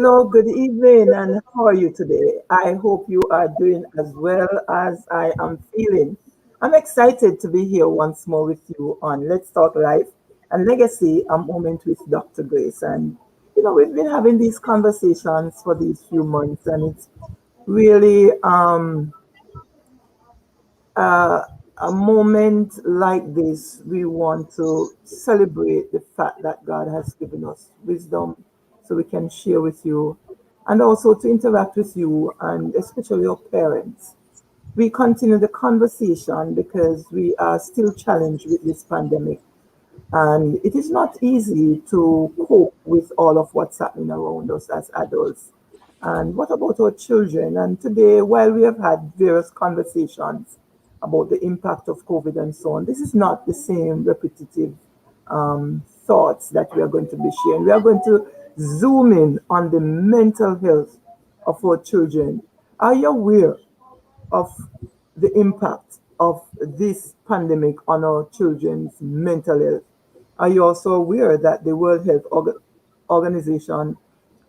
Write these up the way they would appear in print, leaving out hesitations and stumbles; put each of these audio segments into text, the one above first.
Hello, good evening, and how are you today? I hope you are doing as well as I am feeling. I'm excited to be here once more with you on Let's Talk Life and Legacy, a moment with Dr. Grace. And, we've been having these conversations for these few months, and it's really uh, a moment like this, we want to celebrate the fact that God has given us wisdom so we can share with you and also to interact with you and especially your parents. We continue the conversation because we are still challenged with this pandemic, and it is not easy to cope with all of what's happening around us as adults. And what about our children? And today, while we have had various conversations about the impact of COVID and so on, this is not the same repetitive thoughts that we are going to be sharing. We are going to zoom in on the mental health of our children. Are you aware of the impact of this pandemic on our children's mental health? Are you also aware that the World Health Organization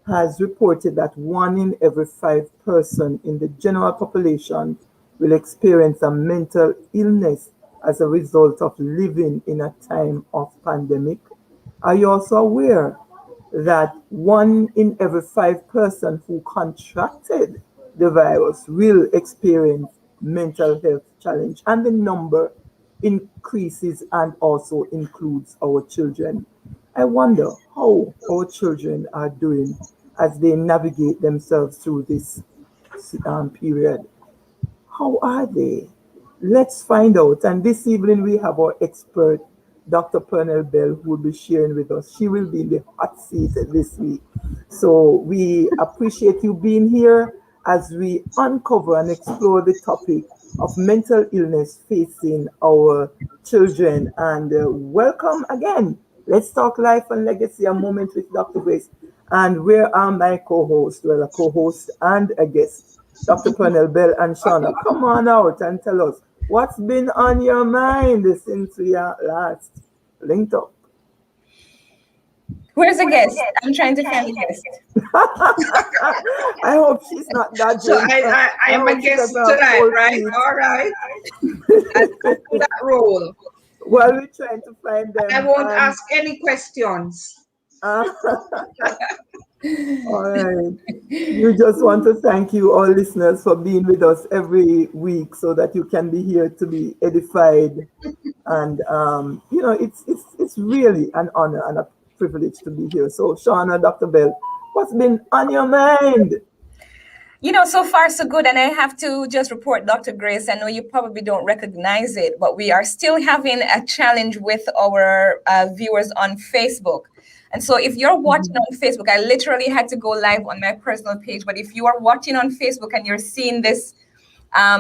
has reported that 1 in every 5 person in the general population will experience a mental illness as a result of living in a time of pandemic? Are you also aware that 1 in every 5 person who contracted the virus will experience mental health challenge, and the number increases and also includes our children? I wonder how our children are doing as they navigate themselves through this period. How are they? Let's find out. And this evening we have our expert, Dr. Pearnel Bell, who will be sharing with us. She will be in the hot seat this week. So we appreciate you being here as we uncover and explore the topic of mental illness facing our children. And welcome again. Let's talk life and legacy, a moment with Dr. Grace. And where are my co-hosts? Well, a co-host and a guest, Dr. Pearnel Bell and Shauna. Come on out and tell us what's been on your mind since we are last linked up. Where's the guest? I'm trying to find the guest. I hope she's not that. So I am a guest tonight, right? All right. I'll do that role. Well, we're trying to find them. I won't ask any questions. All right. We just want to thank you, all listeners, for being with us every week so that you can be here to be edified. And, it's really an honor and a privilege to be here. So, Shauna, Dr. Bell, what's been on your mind? So far so good. And I have to just report, Dr. Grace, I know you probably don't recognize it, but we are still having a challenge with our viewers on Facebook. And so if you're watching on Facebook, I literally had to go live on my personal page. But if you are watching on Facebook and you're seeing this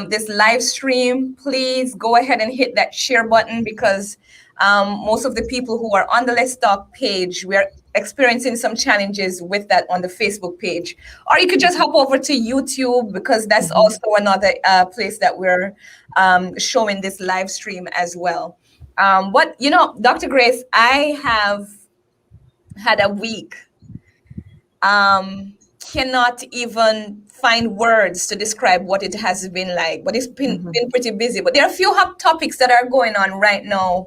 this live stream, please go ahead and hit that share button, because most of the people who are on the Let's Talk page, we're experiencing some challenges with that on the Facebook page. Or you could just hop over to YouTube, because that's also another place that we're showing this live stream as well. Dr. Grace, I have had a week. Cannot even find words to describe what it has been like, but it's been pretty busy. But there are a few hot topics that are going on right now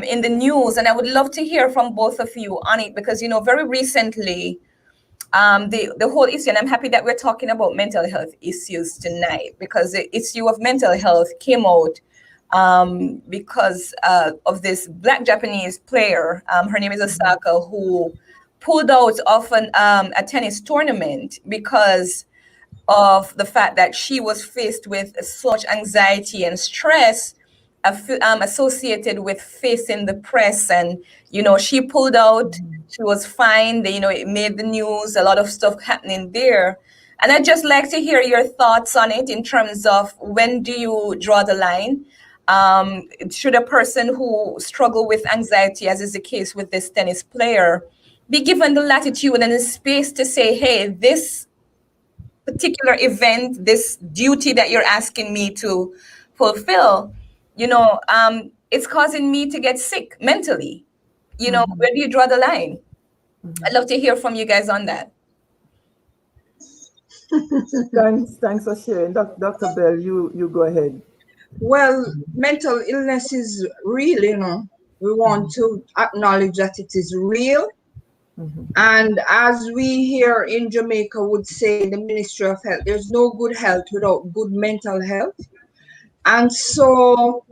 in the news, and I would love to hear from both of you on it, because very recently the whole issue, and I'm happy that we're talking about mental health issues tonight, because the issue of mental health came out because of this Black Japanese player. Her name is Osaka, who pulled out of a tennis tournament because of the fact that she was faced with such anxiety and stress associated with facing the press. And, she pulled out, she was fined, it made the news, a lot of stuff happening there. And I'd just like to hear your thoughts on it in terms of, when do you draw the line? Should a person who struggle with anxiety, as is the case with this tennis player, be given the latitude and the space to say, hey, this particular event, this duty that you're asking me to fulfill, it's causing me to get sick mentally. Where do you draw the line? I'd love to hear from you guys on that. Thanks for sharing. Dr. Bell, you go ahead. Well, mental illness is real, you know. We want to acknowledge that it is real. And as we here in Jamaica would say in the Ministry of Health, there's no good health without good mental health. And so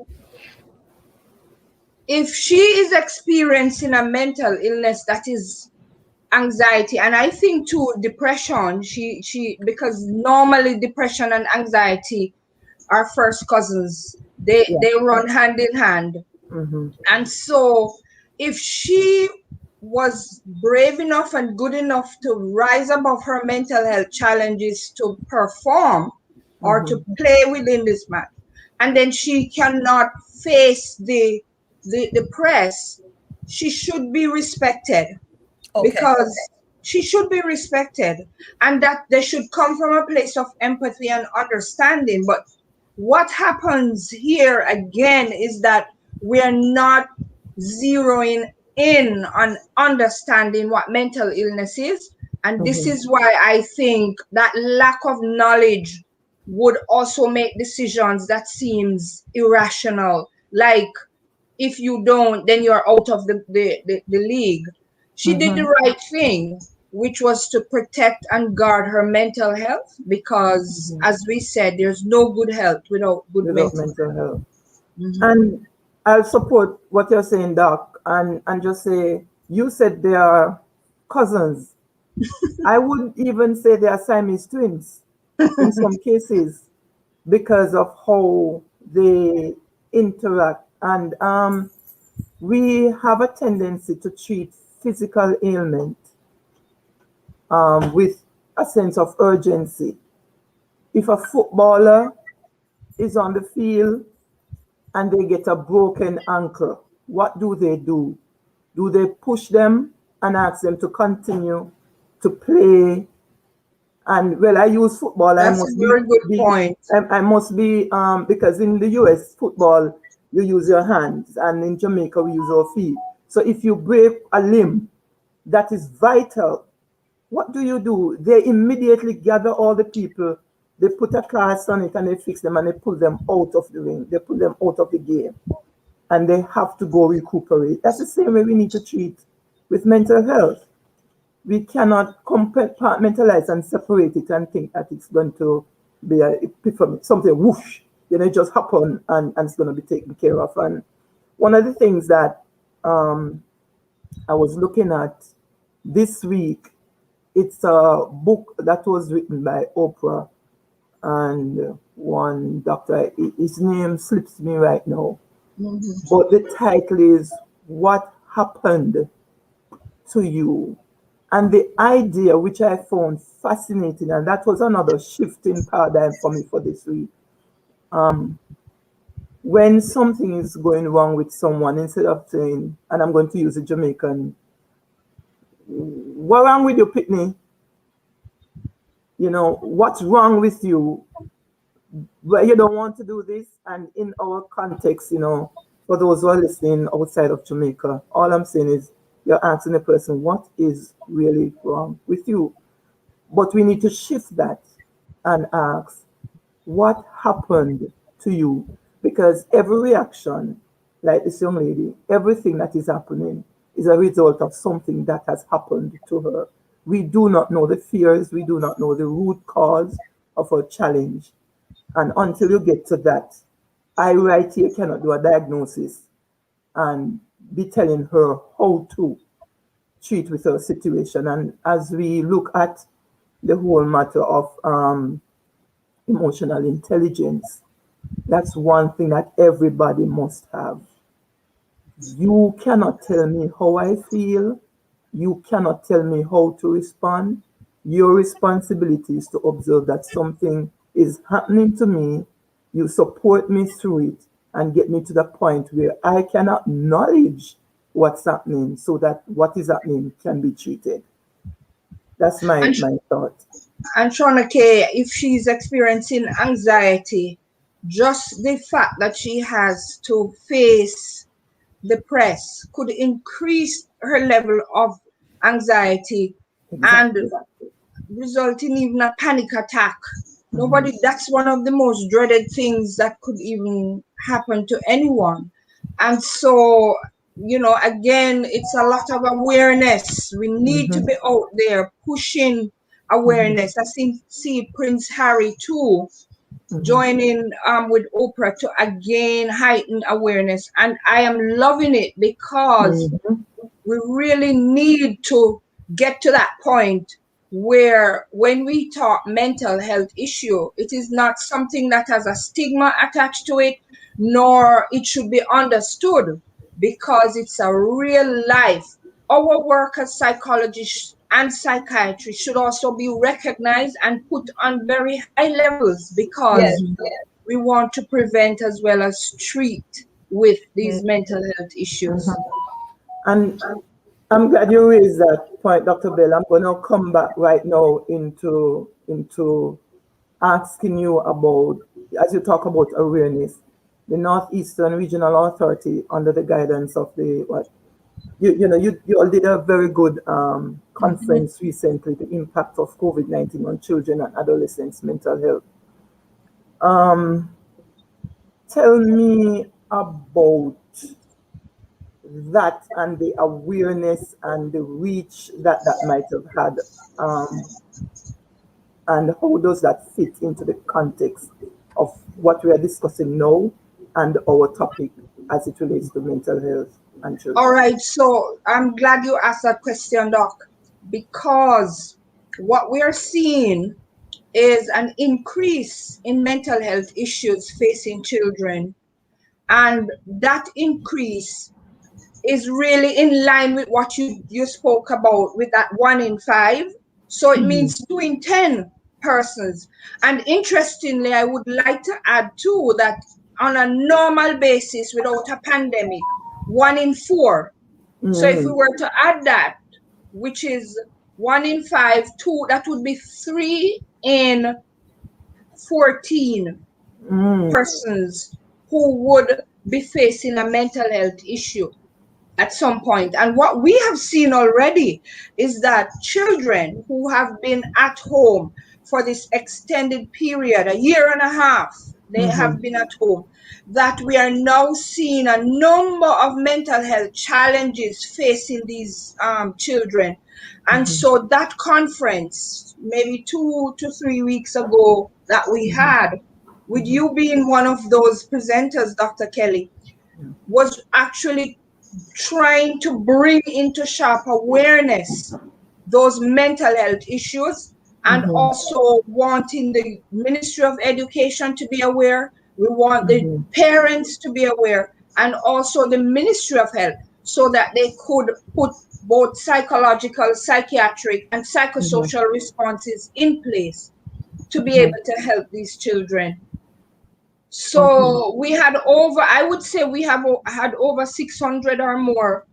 if she is experiencing a mental illness that is anxiety, and I think too depression, she because normally depression and anxiety are first cousins. Yeah. They run hand in hand. And so if she was brave enough and good enough to rise above her mental health challenges to perform or to play within this match, and then she cannot face the press, she should be respected. Okay. Because she should be respected, and that they should come from a place of empathy and understanding. But what happens here again is that we're not zeroing in on understanding what mental illness is. And this is why I think that lack of knowledge would also make decisions that seems irrational, like if you don't, then you're out of the league. She did the right thing, which was to protect and guard her mental health, because as we said, there's no good health without good mental health. health. And I'll support what you're saying, Doc, and just say, you said they are cousins. I wouldn't even say they are Siamese twins in some cases because of how they interact. And we have a tendency to treat physical ailment with a sense of urgency. If a footballer is on the field and they get a broken ankle, what do? Do they push them and ask them to continue to play? And well, I use football. That's a very good point. I must be because in the US football you use your hands, and in Jamaica we use our feet. So if you break a limb that is vital, what do? They immediately gather all the people, they put a cast on it, and they fix them, and they pull them out of the ring. They pull them out of the game, and they have to go recuperate. That's the same way we need to treat with mental health. We cannot compartmentalize and separate it and think that it's going to be something whoosh, it just happen and it's going to be taken care of. And one of the things that I was looking at this week, it's a book that was written by Oprah and one doctor. His name slips me right now. But the title is What Happened to You? And the idea, which I found fascinating, and that was another shifting paradigm for me for this week. When something is going wrong with someone, instead of saying, and I'm going to use a Jamaican, what wrong with you, Pitney? What's wrong with you? Well, you don't want to do this. And in our context, for those who are listening outside of Jamaica, all I'm saying is, you're asking the person, what is really wrong with you? But we need to shift that and ask, what happened to you? Because every reaction, like this young lady, everything that is happening is a result of something that has happened to her. We do not know the fears, we do not know the root cause of her challenge. And until you get to that, I right here cannot do a diagnosis and be telling her how to treat with her situation. And as we look at the whole matter of emotional intelligence, that's one thing that everybody must have. You cannot tell me how I feel. You cannot tell me how to respond. Your responsibility is to observe that something is happening to me. You support me through it and get me to the point where I can acknowledge what's happening so that what is happening can be treated. That's my thought. And Shauna K, if she's experiencing anxiety, just the fact that she has to face the press could increase her level of anxiety. Exactly. result in even a panic attack. Mhm. Nobody, that's one of the most dreaded things that could even happen to anyone. And so, again, it's a lot of awareness. We need to Mhm. be out there pushing Mhm. awareness. I see Prince Harry too Mhm. joining with Oprah to again heighten awareness. And I am loving it because Mhm. we really need to get to that point where when we talk mental health issue, it is not something that has a stigma attached to it, nor it should be understood, because it's a real life. Our work as psychologists and psychiatrists should also be recognized and put on very high levels, because Yes, Mhm. yes. we want to prevent as well as treat with these Mm. mental health issues. Mhm. And I'm glad you raised that point, Dr. Bell. I'm going to come back right now into asking you about, as you talk about awareness, the Northeastern Regional Authority under the guidance of the what you all did a very good conference recently, the impact of COVID-19 on children and adolescents' mental health. Um, Tell me about that and the awareness and the reach that that might have had, um, and how does that fit into the context of what we are discussing now and our topic as it relates to mental health and All children. right, so I'm glad you asked that question, Doc, because what we are seeing is an increase in mental health issues facing children, and that increase is really in line with what you spoke about with that 1 in 5. So it Mhm. means 2 in 10 persons. And interestingly, I would like to add too that on a normal basis without a pandemic, 1 in 4. So if we Mhm. were to add that, which is 1 in 5, two, that would be 3 in 14 Mhm. persons who would be facing a mental health issue at some point. And what we have seen already is that children who have been at home for this extended period, a year and a half, they have Mhm. been at home, that we are now seeing a number of mental health challenges facing these children. And Mhm. so that conference, maybe 2 to 3 weeks ago, that we had, with Mhm. you being one of those presenters, Dr. Kelly, was actually trying to bring into sharp awareness those mental health issues, and Mhm. also wanting the Ministry of Education to be aware. We want the Mhm. parents to be aware, and also the Ministry of Health, so that they could put both psychological, psychiatric, and Mhm. psychosocial responses in place to be Mhm. able to help these children. Okay. So we had over, I would say we have had over 600 or more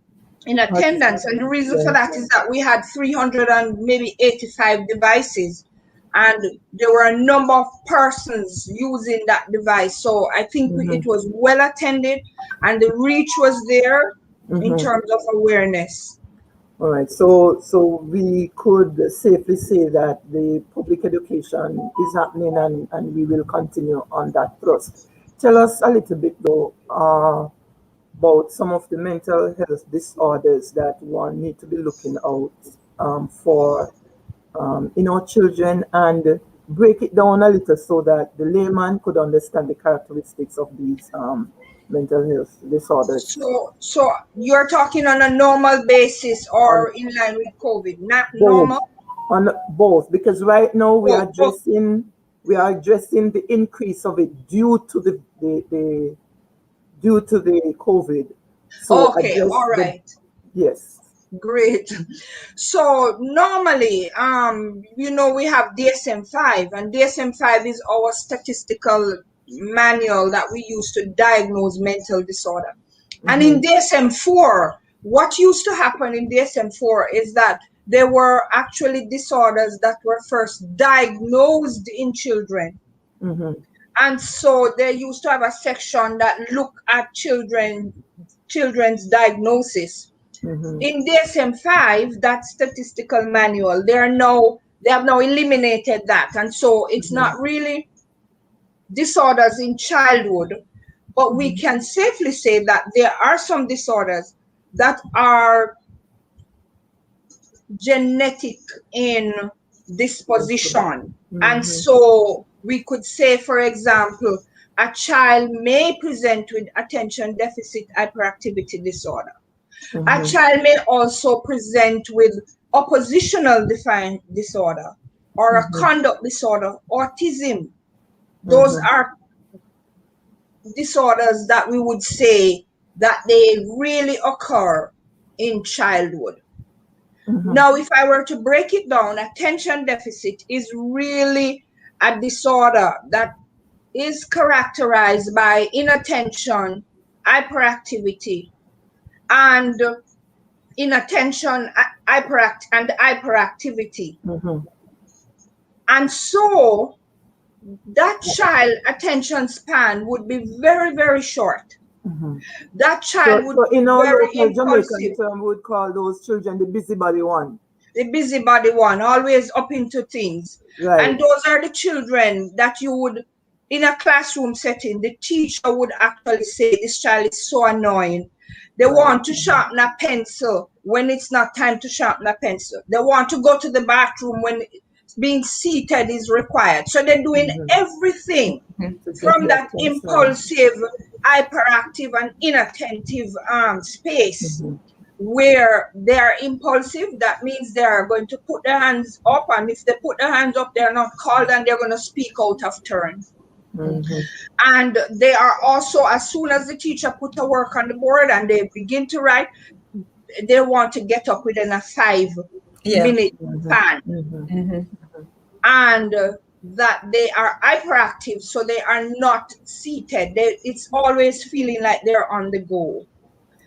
in attendance. And the Participants, reason for yes. that is that we had 300 and maybe 85 devices. And there were a number of persons using that device. So I think it Mhm. was well attended, and the reach was there in Mhm. terms of awareness. All right. So we could safely say that the public education is happening, and we will continue on that thrust. Tell us a little bit though, about some of the mental health disorders that one need to be looking out for in our children, and break it down a little so that the layman could understand the characteristics of these mental health disorders So you're talking on a normal basis on or in line with COVID, not both normal? on both, because right now we are Oh, oh, addressing the increase of it due to the due to the COVID. So okay, address all the, right. yes. Great. So normally, we have DSM-5, and DSM-5 is our statistical manual that we use to diagnose mental disorder. And in Mm-hmm. DSM-4, what used to happen in DSM-4 is that there were actually disorders that were first diagnosed in children. Mm-hmm. And so they used to have a section that looked at children's diagnosis. Mm-hmm. In DSM-5, that statistical manual, there are now they have now eliminated that. And so it's not really disorders in childhood, but we can safely say that there are some disorders that are genetic in disposition. And so we could say, for example, a child may present with attention deficit hyperactivity disorder. A child may also present with oppositional defiant disorder or a conduct disorder, autism. Those are disorders that we would say that they really occur in childhood. Now, if I were to break it down, attention deficit is really a disorder that is characterized by inattention, hyperactivity, and inattention, hyperactivity. And so that child attention span would be very, very short. That child would in be our very local Jamaican impulsive. term, we would call those children the busybody one. The busybody one, always up into things. Right. And those are the children that you would, in a classroom setting, the teacher would actually say, this child is so annoying. They want to sharpen a pencil when it's not time to sharpen a pencil. They want to go to the bathroom when being seated is required. So they're doing everything from that impulsive, hyperactive, and inattentive space where they're impulsive. That means they are going to put their hands up, and if they put their hands up, they're not called, and they're going to speak out of turn. And they are also, as soon as the teacher put a work on the board and they begin to write, they want to get up within a 5-minute span. And that they are hyperactive, so they are not seated. It's always feeling like they're on the go.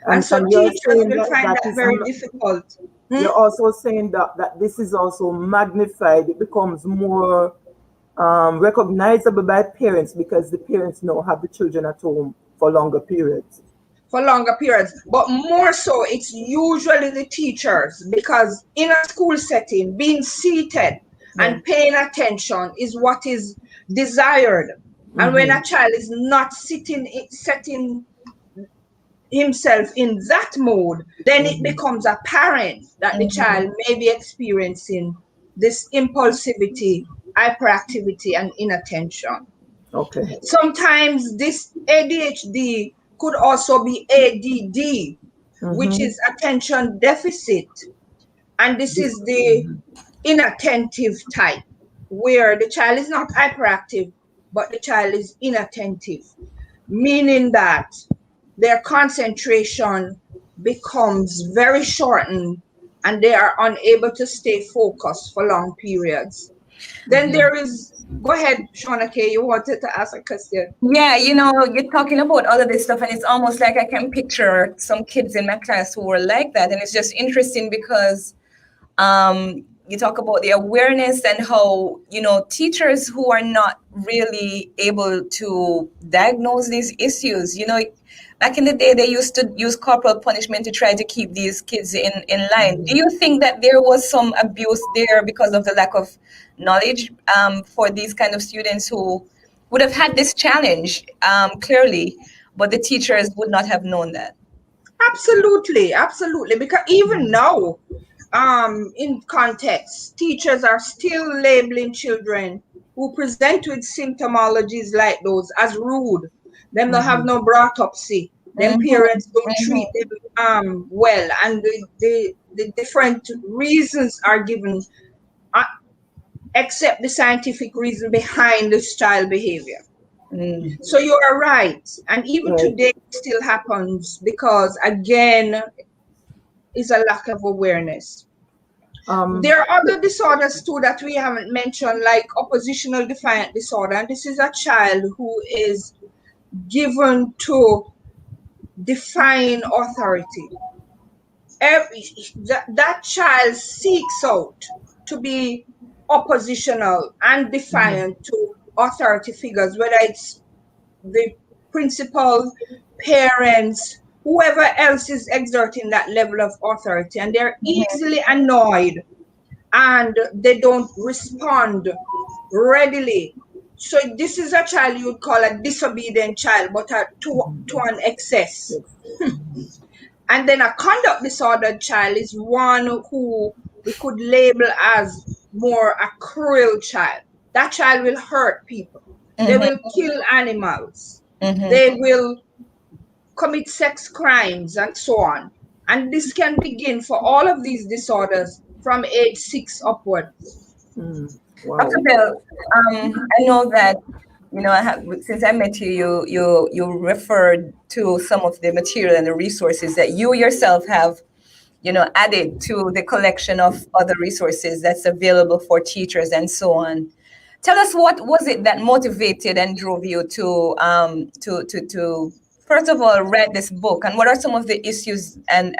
And so teachers will find that very difficult. You're also saying that this is also magnified. It becomes more recognizable by parents because the parents now have the children at home for longer periods. But more so, it's usually the teachers, because in a school setting, being seated and paying attention is what is desired. And when a child is not setting himself in that mode, then it becomes apparent that the child may be experiencing this impulsivity, hyperactivity, and inattention. Okay. Sometimes this ADHD could also be ADD, which is attention deficit. And this is the inattentive type, where the child is not hyperactive, but the child is inattentive, meaning that their concentration becomes very shortened and they are unable to stay focused for long periods. Then there is, go ahead, Shauna K, you wanted to ask a question. Yeah, you're talking about all of this stuff, and it's almost like I can picture some kids in my class who were like that. And it's just interesting because you talk about the awareness and how, teachers who are not really able to diagnose these issues, back in the day, they used to use corporal punishment to try to keep these kids in line. Do you think that there was some abuse there because of the lack of knowledge for these kind of students who would have had this challenge clearly, but the teachers would not have known that? Absolutely. Because even now, in context, teachers are still labeling children who present with symptomologies like those as rude. Them don't have no brought-upsy. Them parents don't treat them well, and the different reasons are given, except the scientific reason behind this child behavior. So you are right, and even today it still happens because, again, is a lack of awareness. There are other disorders too that we haven't mentioned, like oppositional defiant disorder, and this is a child who is given to defying authority. That child seeks out to be oppositional and defiant to authority figures, whether it's the principal, parents, whoever else is exerting that level of authority, and they're easily annoyed and they don't respond readily. So this is a child you would call a disobedient child, but to an excess. Yes. And then a conduct disordered child is one who we could label as more a cruel child. That child will hurt people. They will Mm-hmm. kill animals. Mm-hmm. They will commit sex crimes and so on. And this can begin for all of these disorders from age 6 upwards. Mm. Dr. Wow. Bell, I know that I have, since I met you, you referred to some of the material and the resources that you yourself have, added to the collection of other resources that's available for teachers and so on. Tell us, what was it that motivated and drove you to first of all write this book, and what are some of the issues and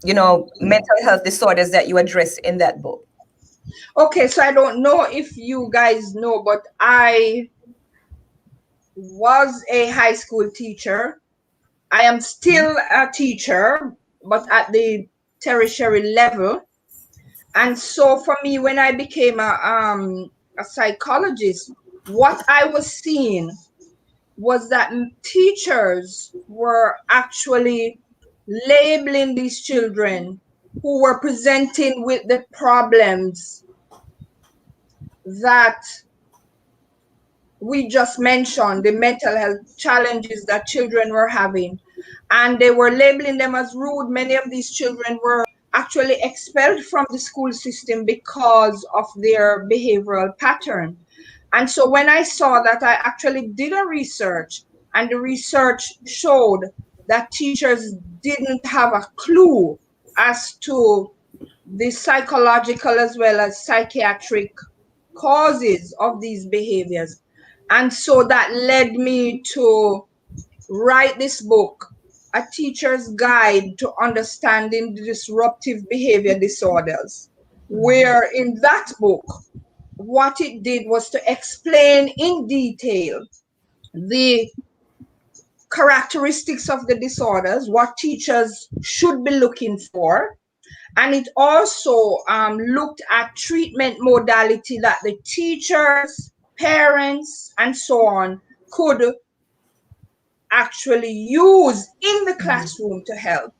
mental health disorders that you address in that book? Okay, so I don't know if you guys know, but I was a high school teacher. I am still a teacher, but at the tertiary level. And so for me, when I became a psychologist, what I was seeing was that teachers were actually labeling these children who were presenting with the problems that we just mentioned, the mental health challenges that children were having, and they were labeling them as rude. Many of these children were actually expelled from the school system because of their behavioral pattern. And so when I saw that, I actually did a research, and the research showed that teachers didn't have a clue as to the psychological as well as psychiatric causes of these behaviors. And so that led me to write this book, A Teacher's Guide to Understanding Disruptive Behavior Disorders, where in that book, what it did was to explain in detail the characteristics of the disorders, what teachers should be looking for, and it also looked at treatment modality that the teachers, parents, and so on could actually use in the classroom to help.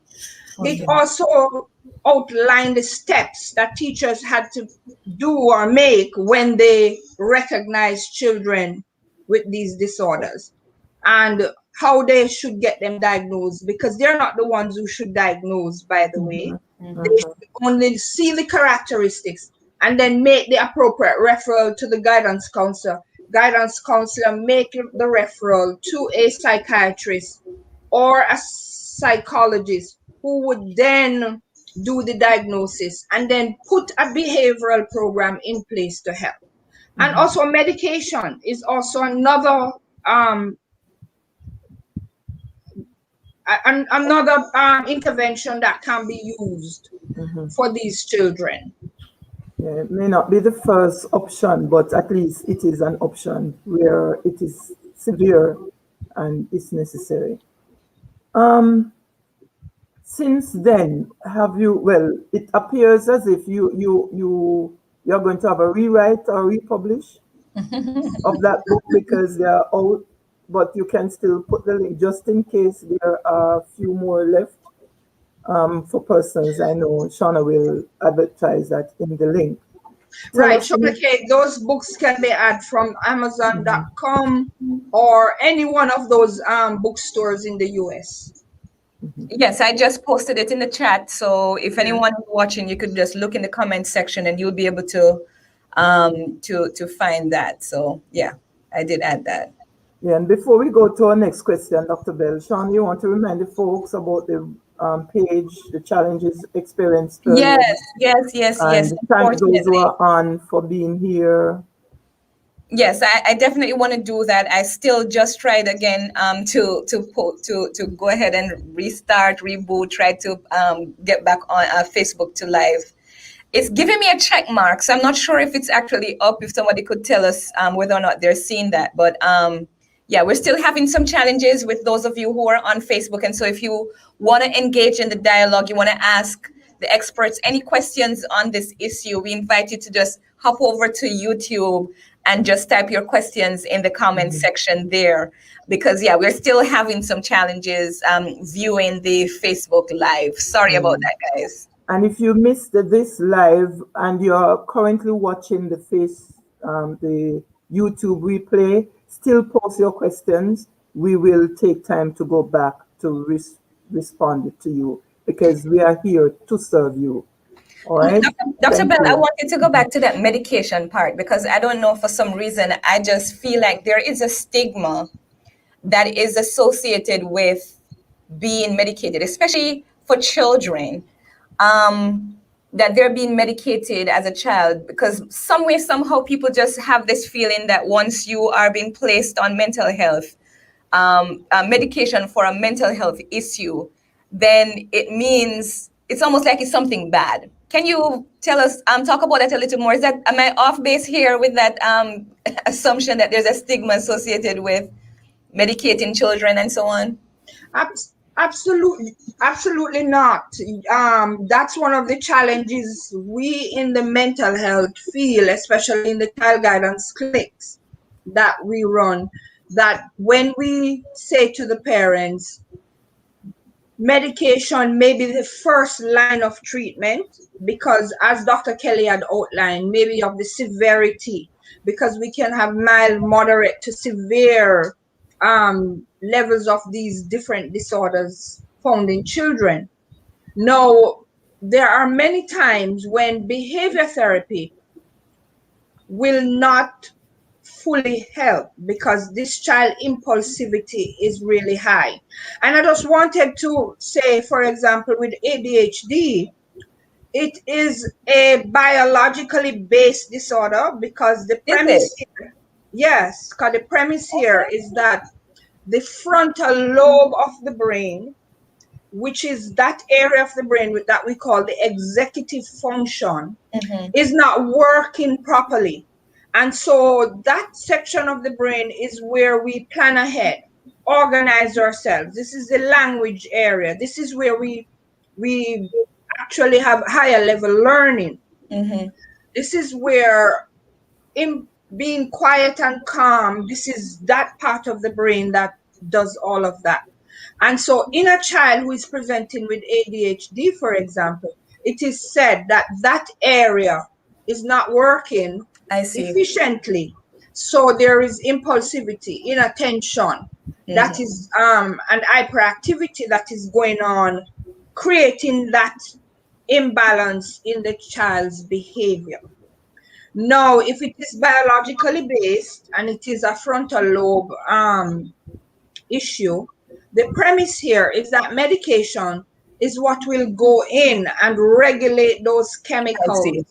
It Okay. also outlined the steps that teachers had to do or make when they recognize children with these disorders, and how they should get them diagnosed, because they're not the ones who should diagnose, by the way. They should only see the characteristics and then make the appropriate referral to the guidance counselor. Guidance counselor make the referral to a psychiatrist or a psychologist, who would then do the diagnosis and then put a behavioral program in place to help. And also medication is also another intervention that can be used for these children. Yeah, it may not be the first option, but at least it is an option where it is severe and it's necessary. Um, since then, have you? Well, it appears as if you're going to have a rewrite or republish of that book because they are out, but you can still put the link just in case there are a few more left. For persons, I know Shauna will advertise that in the link. Tell Right, us. okay, those books can be had from Amazon.com or any one of those bookstores in the US. Yes, I just posted it in the chat. So if Yeah. anyone is watching, you could just look in the comment section and you'll be able to find that. So yeah, I did add that. Yeah, and before we go to our next question, Dr. Bell, Sean, you want to remind the folks about the page, the challenges experienced earlier, Yes. and thank those who Unfortunately. are on for being here. Yes, I definitely want to do that. I still just tried again to go ahead and restart, reboot, try to get back on Facebook to live. It's giving me a check mark, so I'm not sure if it's actually up. If somebody could tell us whether or not they're seeing that, but yeah, we're still having some challenges with those of you who are on Facebook, and so if you want to engage in the dialogue, you want to ask the experts any questions on this issue, we invite you to just hop over to YouTube and just type your questions in the comment section there. Because yeah, we're still having some challenges viewing the Facebook Live. Sorry about that, guys. And if you missed this live and you're currently watching the YouTube replay, still post your questions. We will take time to go back to respond to you because we are here to serve you. All right. Dr. Thank Bell, I you. wanted to go back to that medication part because I don't know, for some reason, I just feel like there is a stigma that is associated with being medicated, especially for children, that they're being medicated as a child, because some way, somehow, people just have this feeling that once you are being placed on mental health, medication for a mental health issue, then it means it's almost like it's something bad. Can you tell us, talk about that a little more? Am I off base here with that assumption that there's a stigma associated with medicating children and so on? Absolutely, absolutely not. That's one of the challenges we in the mental health field, especially in the child guidance clinics that we run, that when we say to the parents, medication may be the first line of treatment, because as Dr. Kelly had outlined, maybe of the severity, because we can have mild, moderate to severe levels of these different disorders found in children. Now, there are many times when behavior therapy will not fully help because this child impulsivity is really high. And I just wanted to say, for example, with ADHD, it is a biologically based disorder because the Is premise it? here, yes, because the premise here Okay. is that the frontal lobe of the brain, which is that area of the brain that we call the executive function, is not working properly. And so that section of the brain is where we plan ahead, organize ourselves. This is the language area. This is where we actually have higher level learning. This is where in being quiet and calm, this is that part of the brain that does all of that. And so in a child who is presenting with ADHD, for example, it is said that that area is not working I see. efficiently. So there is impulsivity, inattention, that is and hyperactivity that is going on, creating that imbalance in the child's behavior. Now, if it is biologically based and it is a frontal lobe issue, the premise here is that medication is what will go in and regulate those I chemicals see.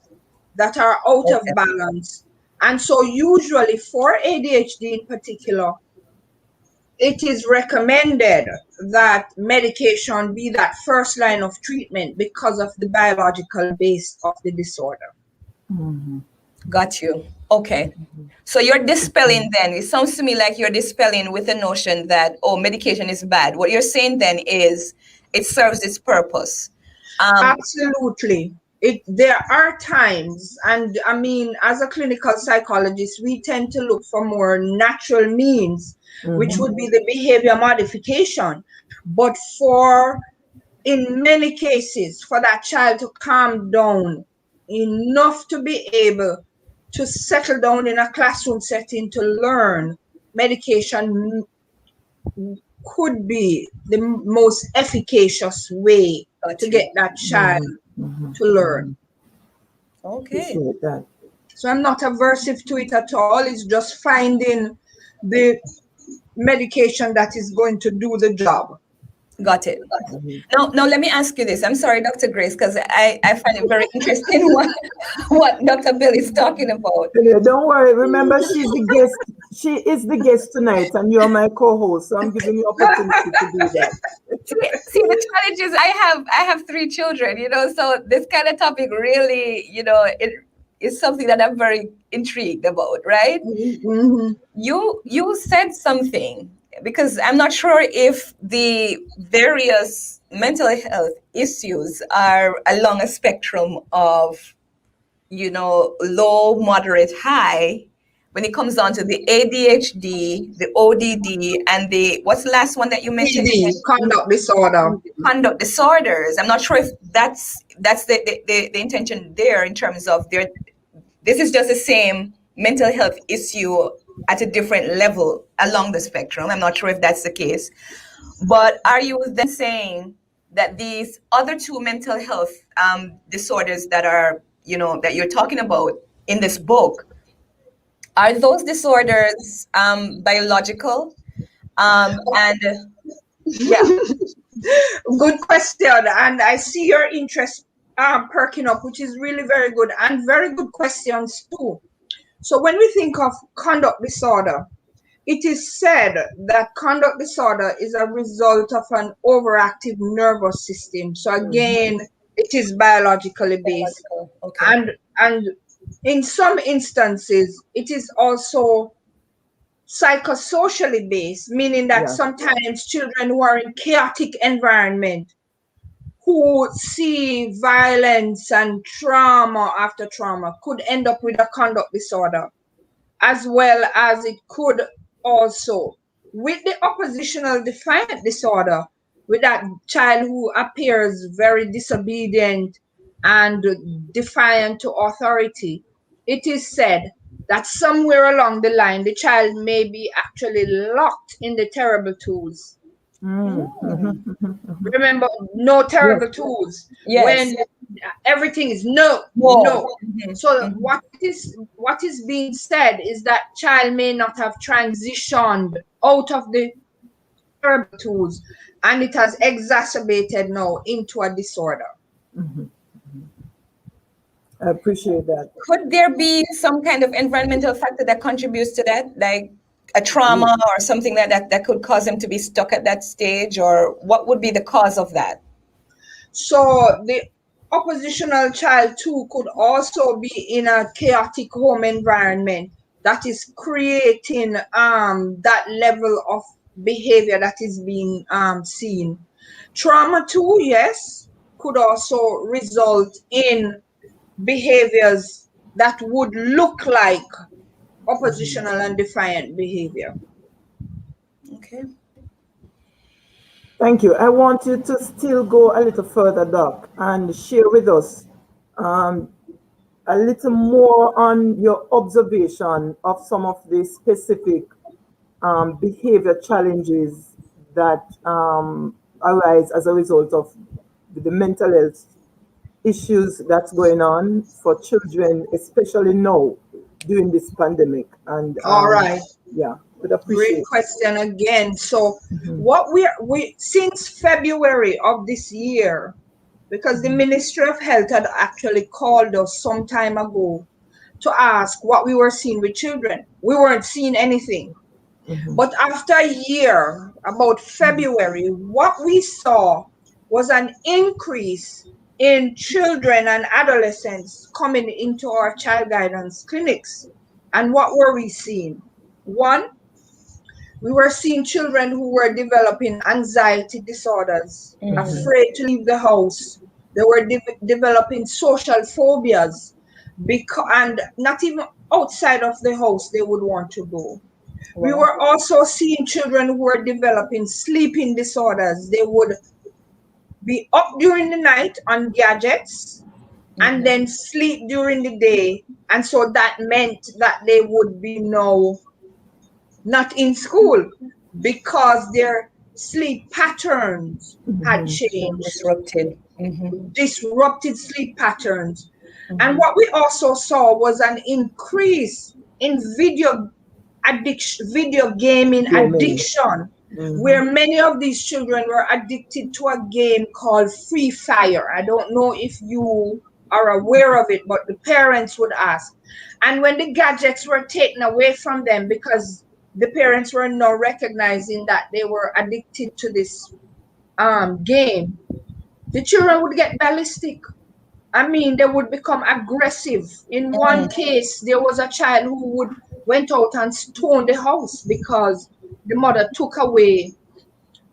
that are out of Okay. balance. And so usually for ADHD in particular, it is recommended that medication be that first line of treatment because of the biological base of the disorder. Got you. Okay. So you're dispelling then. It sounds to me like you're dispelling with the notion that, oh, medication is bad. What you're saying then is it serves its purpose. Absolutely. There are times, and I mean, as a clinical psychologist, we tend to look for more natural means, which would be the behavior modification. But in many cases, for that child to calm down enough to be able to settle down in a classroom setting to learn, medication could be the most efficacious way Got to you. get that child to learn. Okay. Appreciate that. So I'm not aversive to it at all. It's just finding the medication that is going to do the job. Got it. Now let me ask you this. I'm sorry, Dr. Grace, because I find it very interesting what Dr. Bill is talking about. Yeah, don't worry. Remember, she's the guest. She is the guest tonight, and you're my co-host. So I'm giving you opportunity to do that. See, the challenge is I have 3 children, so this kind of topic really, it is something that I'm very intrigued about, right? Mm-hmm. You said something because I'm not sure if the various mental health issues are along a spectrum of, low, moderate, high, when it comes down to the ADHD, the ODD, and the, what's the last one that you mentioned PD, again? conduct disorder. Conduct disorders. I'm not sure if that's the intention there, in terms of this is just the same mental health issue at a different level along the spectrum. I'm not sure if that's the case. But are you then saying that these other two mental health disorders that are, that you're talking about in this book, are those disorders biological? And yeah, Good question. And I see your interest perking up, which is really very good, and very good questions too. So when we think of conduct disorder, it is said that conduct disorder is a result of an overactive nervous system. So again, it is biologically based. biological. Okay. And in some instances, it is also psychosocially based, meaning that Yeah. sometimes children who are in chaotic environment, who see violence and trauma after trauma, could end up with a conduct disorder, as well as it could also with the oppositional defiant disorder, with that child who appears very disobedient and defiant to authority. It is said that somewhere along the line the child may be actually locked in the terrible twos. Mm. Remember, no Yes. terrible tools. Yes. When everything is no, Whoa. no. Mhm, So mhm. what is being said is that child may not have transitioned out of the terrible tools, and it has exacerbated now into a disorder. I appreciate that. Could there be some kind of environmental factor that contributes to that, like a trauma or something like that could cause them to be stuck at that stage, or what would be the cause of that? So the oppositional child too could also be in a chaotic home environment that is creating that level of behavior that is being seen. Trauma too, yes, could also result in behaviors that would look like oppositional and defiant behavior. Okay. Thank you. I want you to still go a little further, Doc, and share with us um, a little more on your observation of some of the specific behavior challenges that arise as a result of the mental health issues that's going on for children, especially now during this pandemic. And All right. yeah, would Great appreciate. question again. So what we since February of this year, because the Ministry of Health had actually called us some time ago to ask what we were seeing with children. We weren't seeing anything. But after a year, about February, what we saw was an increase in children and adolescents coming into our child guidance clinics. And what were we seeing? One, we were seeing children who were developing anxiety disorders, afraid to leave the house. They were developing social phobias, and not even outside of the house they would want to go. We Wow. were also seeing children who were developing sleeping disorders. They would be up during the night on gadgets and then sleep during the day. And so that meant that they would be now not in school because their sleep patterns had changed, Disrupted. disrupted sleep patterns. And what we also saw was an increase in video gaming Gaming. addiction, where many of these children were addicted to a game called Free Fire. I don't know if you are aware of it, but the parents would ask. And when the gadgets were taken away from them because the parents were now recognizing that they were addicted to this game, the children would get ballistic. I mean, they would become aggressive. In one case, there was a child who went out and stoned the house because the mother took away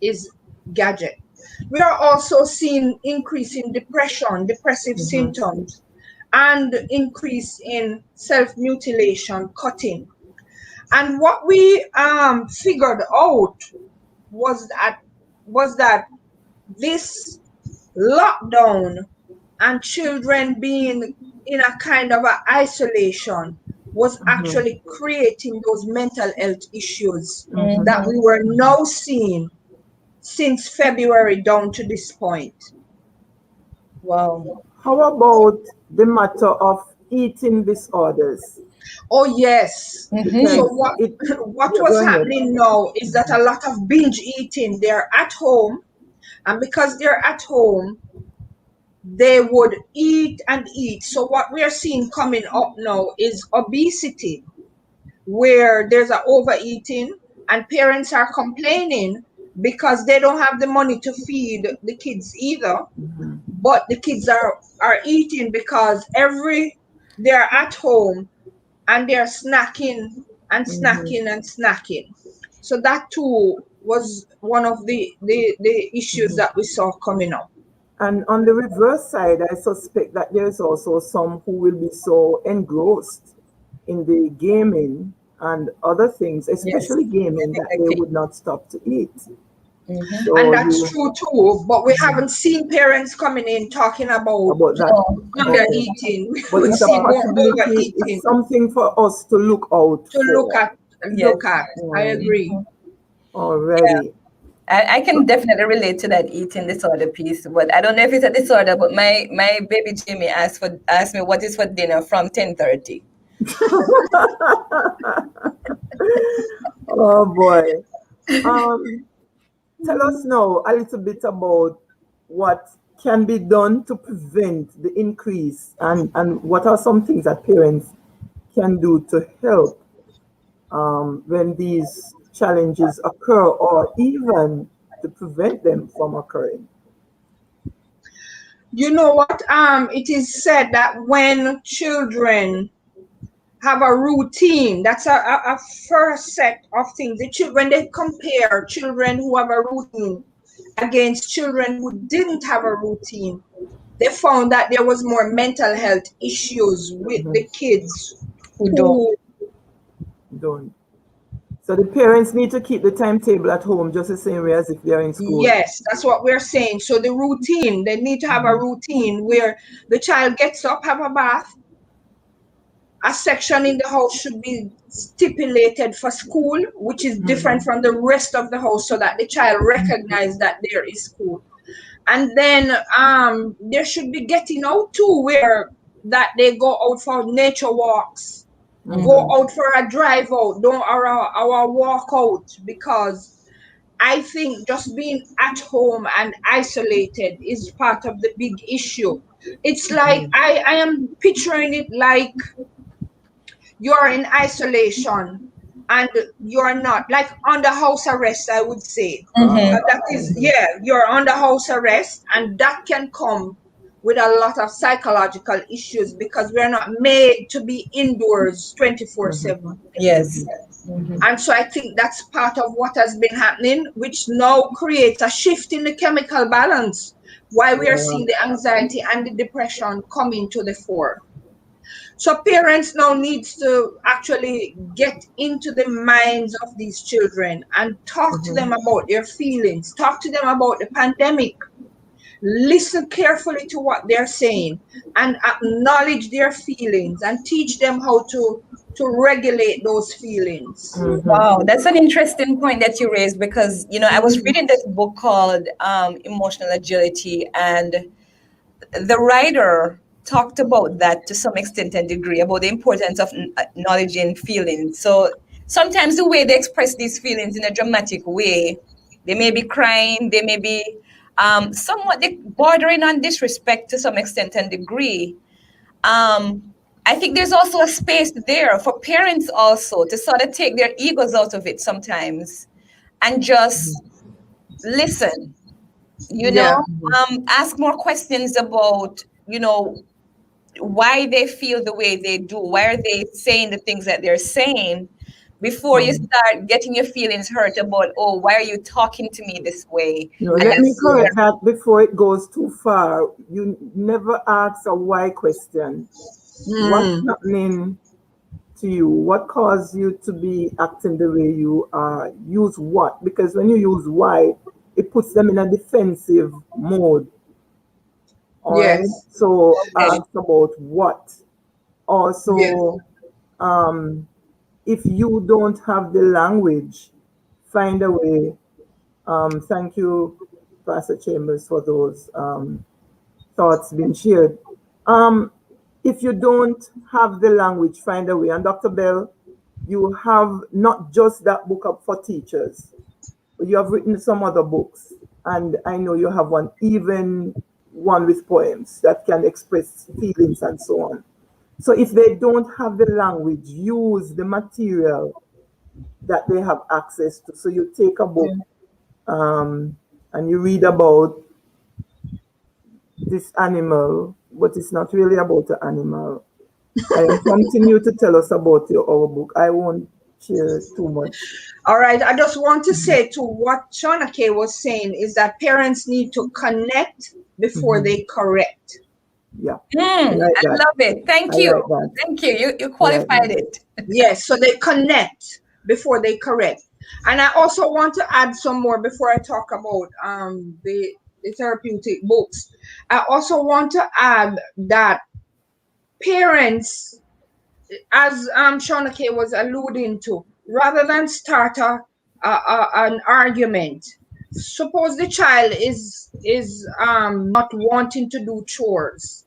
his gadget. We are also seeing increase in depression, depressive symptoms, and increase in self-mutilation, cutting. And what we figured out was that this lockdown and children being in a kind of a isolation was actually creating those mental health issues that we were now seeing since February down to this point. Wow. How about the matter of eating disorders? Oh yes. So Because what it, what yeah, was go ahead. happening now is that a lot of binge eating, they're at home, and because they're at home, they would eat and eat. So what we are seeing coming up now is obesity, where there's a overeating and parents are complaining because they don't have the money to feed the kids either, but the kids are eating because they're at home and they're snacking and snacking and snacking. So that too was one of the issues that we saw coming up. And on the reverse side, I suspect that there's also some who will be so engrossed in the gaming and other things, Yes. especially gaming, that they Exactly. would not stop to eat. And So that's you true too, but we haven't seen parents coming in talking about about that. No. Okay. undereating. But We it's a see more possibility, overeating it's something for us to look out to look for. at. Yes. Look at. I Mm, agree. already. I can definitely relate to that eating disorder piece, but I don't know if it's a disorder. But my baby Jamie asked me what is for dinner from 10:30. Oh boy. Um, Tell us now a little bit about what can be done to prevent the increase, and what are some things that parents can do to help when these challenges occur, or even to prevent them from occurring. You know what? It is said that when children have a routine, that's a first set of things. When they compare children who have a routine against children who didn't have a routine, they found that there was more mental health issues with Mhm. the kids Who don't? who, Don't. So the parents need to keep the timetable at home just the same way as if they're in school. yes, that's what we're saying. So the routine, they need to have a routine where the child gets up, have a bath. A section in the house should be stipulated for school, which is different from the rest of the house, so that the child recognize that there is school. And then there should be getting out too, where that they go out for nature walks, go Mhm. out for a drive out, don't or a walk out, because I think just being at home and isolated is part of the big issue. It's like I am picturing it like you're in isolation and you're not like under house arrest, I would say. Mm-hmm. That is, yeah, you're under house arrest, and that can come with a lot of psychological issues because we're not made to be indoors 24/7. Yes. And so I think that's part of what has been happening, which now creates a shift in the chemical balance, why we are Yeah. seeing the anxiety and the depression coming to the fore. So parents now needs to actually get into the minds of these children and talk to them about their feelings, talk to them about the pandemic, listen carefully to what they're saying, and acknowledge their feelings and teach them how to regulate those feelings. Wow, that's an interesting point that you raised because I was reading this book called Emotional Agility, and the writer talked about that to some extent and degree about the importance of acknowledging feelings. So sometimes the way they express these feelings in a dramatic way, they may be crying, they may be somewhat bordering on disrespect to some extent and degree. I think there's also a space there for parents also to sort of take their egos out of it sometimes and just listen, you Yeah. know, ask more questions about, why they feel the way they do. Why are they saying the things that they're saying? before you start getting your feelings hurt about, oh, why are you talking to me this way? No, And let then me correct that before it goes too far. You never ask a why question. What's Mm. happening to you? What caused you to be acting the way you are? Use what? Because when you use why, it puts them in a defensive mode. All right. Yes. So okay. ask about what. Yes. Also, um, if you don't have the language, find a way. Thank you, Pastor Chambers, for those thoughts being shared. Um, if you don't have the language, find a way. And Dr. Bell, you have not just that book up for teachers, but you have written some other books. And I know you have one, even one with poems that can express feelings and so on. So if they don't have the language, use the material that they have access to. So you take a book and you read about this animal, but it's not really about the animal. And continue to tell us about your our book. I won't share too much. All right. I just want to say to what Shauna K was saying is that parents need to connect before Mhm. they correct. Yeah, I Hmm, like I that. love it. I Thank like you. that. Thank you. You I like qualified that. it. Yes. So they connect before they correct. And I also want to add some more before I talk about the therapeutic books. I also want to add that parents, as Shauna K was alluding to, rather than start an argument, suppose the child is not wanting to do chores,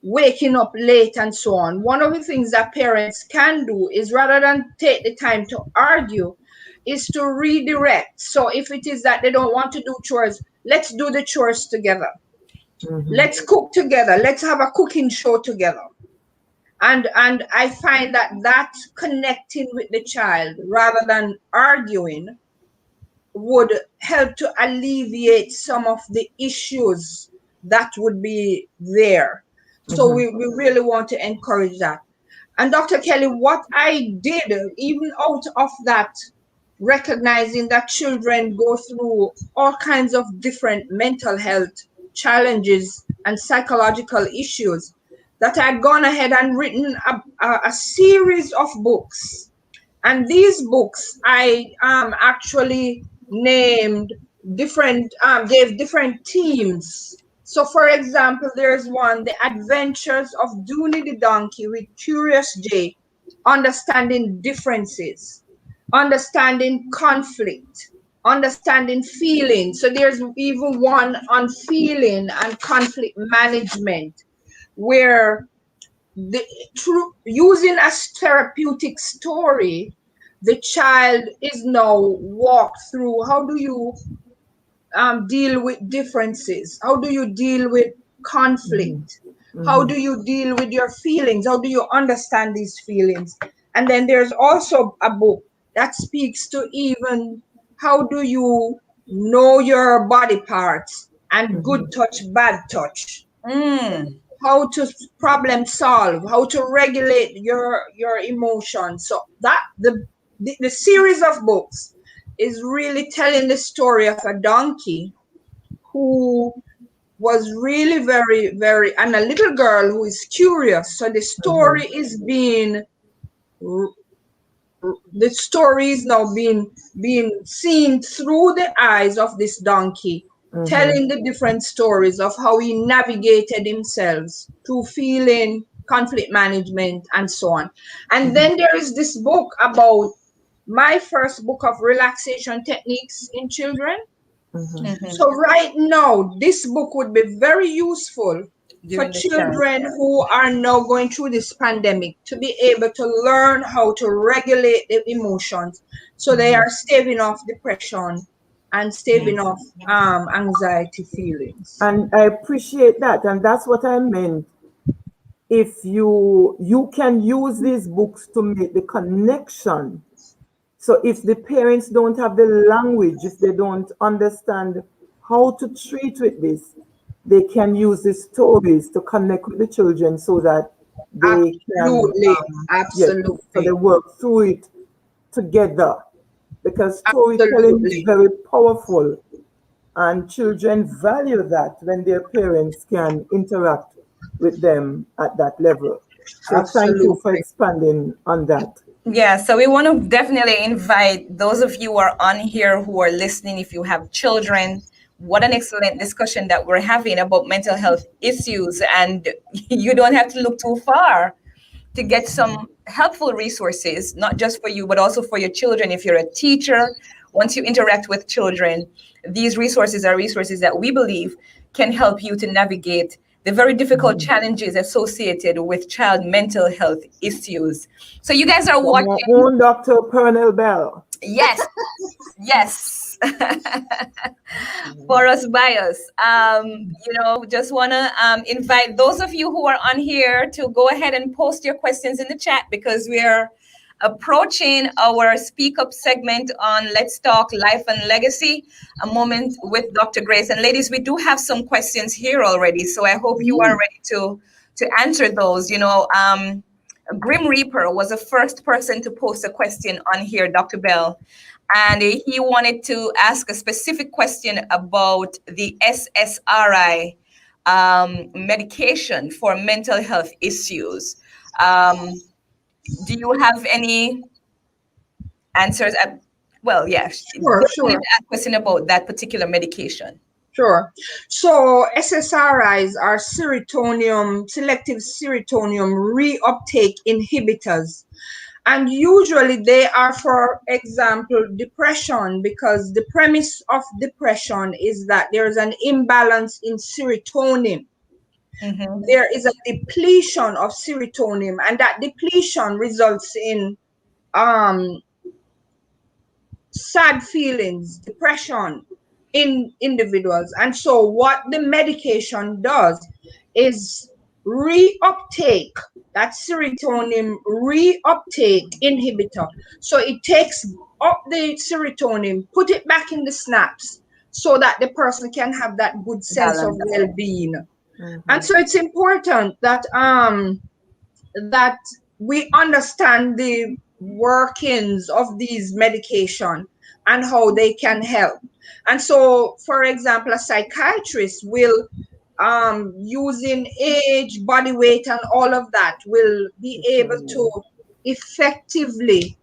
waking up late and so on. One of the things that parents can do is, rather than take the time to argue, is to redirect. So if it is that they don't want to do chores, let's do the chores together. Mm-hmm. Let's cook together. Let's have a cooking show together. And I find that that connecting with the child rather than arguing would help to alleviate some of the issues that would be there. So Mm-hmm. we really want to encourage that. And Dr. Kelly, what I did, even out of that, recognizing that children go through all kinds of different mental health challenges and psychological issues, that I'd gone ahead and written a series of books. And these books I actually named different, gave different themes. So, for example, there's one, The Adventures of Dooney the Donkey with Curious Jay, understanding differences, understanding conflict, understanding feeling. So there's even one on feeling and conflict management, where the, through using a therapeutic story, the child is now walked through how do you deal with differences, how do you deal with conflict, how Mm-hmm. do you deal with your feelings, how do you understand these feelings. And then there's also a book that speaks to even how do you know your body parts and good Mm-hmm. touch, bad touch, Mm, how to problem solve, how to regulate your emotions. So that the series of books is really telling the story of a donkey who was really very, and a little girl who is curious. So Mm-hmm. the story is now being seen through the eyes of this donkey, Mm-hmm. telling the different stories of how he navigated himself through feeling, conflict management, and so on. And Mm-hmm. then there is this book about my first book of relaxation techniques in children. Mm-hmm. mhm. So right now, this book would be very useful for During this time. children who are now going through this pandemic, to be able to learn how to regulate their emotions so they Mm-hmm. are staving off depression and staving off anxiety feelings. And I appreciate that, and that's what I meant. If you can use these books to make the connection. So if the parents don't have the language, if they don't understand how to treat with this, they can use the stories to connect with the children so that they can, Absolutely, yes, so they absolutely. work through it. together, because storytelling is Absolutely. very powerful, and children value that when their parents can interact with them at that level. So thank you for Absolutely. expanding on that. Yeah, so we want to definitely invite those of you who are on here who are listening. If you have children, what an excellent discussion that we're having about mental health issues. And you don't have to look too far to get some helpful resources, not just for you, but also for your children. If you're a teacher, once you interact with children, these resources are resources that we believe can help you to navigate the very difficult challenges associated with child mental health issues. So you guys are From our watching. own Dr. Pearnel Bell. Yes, yes. For us by us. Just want to invite those of you who are on here to go ahead and post your questions in the chat, because we're approaching our speak up segment on Let's Talk Life and Legacy, a moment with Dr. Grace. And ladies, we do have some questions here already, so I hope you are ready to answer those. Grim Reaper was the first person to post a question on here, Dr. Bell, and he wanted to ask a specific question about the SSRI medication for mental health issues. Do you have any answers? Well, yes, they Sure, wanted sure. to ask a question about that particular medication. Sure. So SSRIs are selective serotonin reuptake inhibitors. And usually they are, for example, depression, because the premise of depression is that there is an imbalance in serotonin. Mm-hmm. There is a depletion of serotonin, and that depletion results in um, sad feelings, depression in individuals. And so, what the medication does is reuptake, that serotonin reuptake inhibitor. So, it takes up the serotonin, put it back in the snaps so that the person can have that good sense of Balance. well-being. And Mhm. so it's important that we understand the workings of these medication and how they can help. And so, for example, a psychiatrist will, using age, body weight, and all of that, will be able to Determine. effectively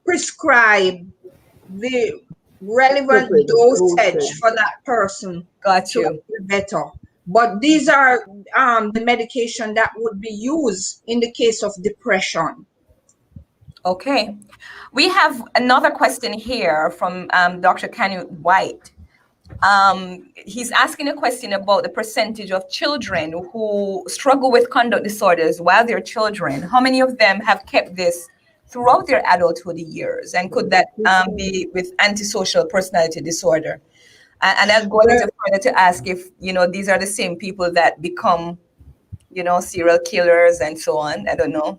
prescribe the relevant Appropriate dosage dosage. for that person Got to you. feel better. But these are the medication that would be used in the case of depression. Okay. We have another question here from Dr. Canute White. He's asking a question about the percentage of children who struggle with conduct disorders while they're children. How many of them have kept this throughout their adulthood years? And could that be with antisocial personality disorder? And I'll go a Well, little further to ask if, these are the same people that become, serial killers and so on. I don't know.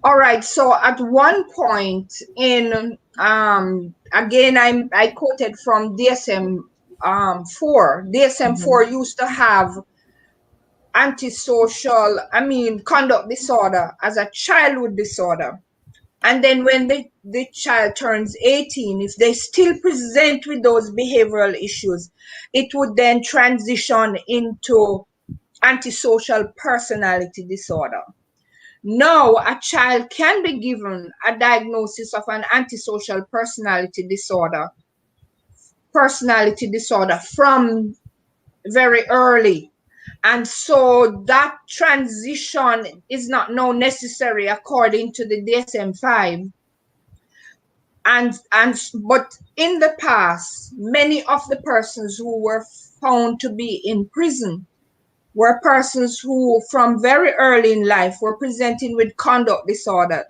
all right. So at one point in again, I quoted from DSM 4. DSM Mhm. 4 used to have antisocial, conduct disorder as a childhood disorder. And then when the child turns 18, if they still present with those behavioral issues, it would then transition into antisocial personality disorder. Now, a child can be given a diagnosis of an antisocial personality disorder from very early. And so that transition is not now necessary according to the DSM-5. But in the past, many of the persons who were found to be in prison were persons who from very early in life were presenting with conduct disorder,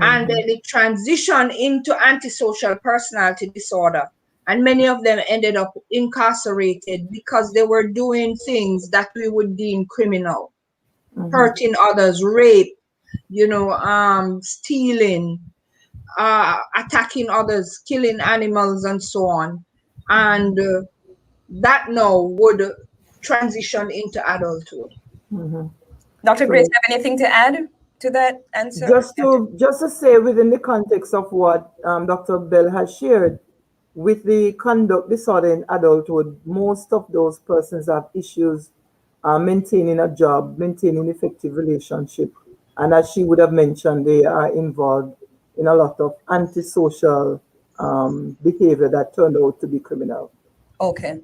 and then Mhm. it transitioned into antisocial personality disorder, and many of them ended up incarcerated because they were doing things that we would deem criminal, Mhm. hurting others, rape, stealing, attacking others, killing animals, and so on. And that now would transition into adulthood. Mhm. Dr. Grace, So have anything to add? to that answer? Just to say within the context of what Dr. Bell has shared, with the conduct disorder in adulthood, most of those persons have issues maintaining a job, maintaining effective relationship, and as she would have mentioned, they are involved in a lot of antisocial behavior that turned out to be criminal. Okay.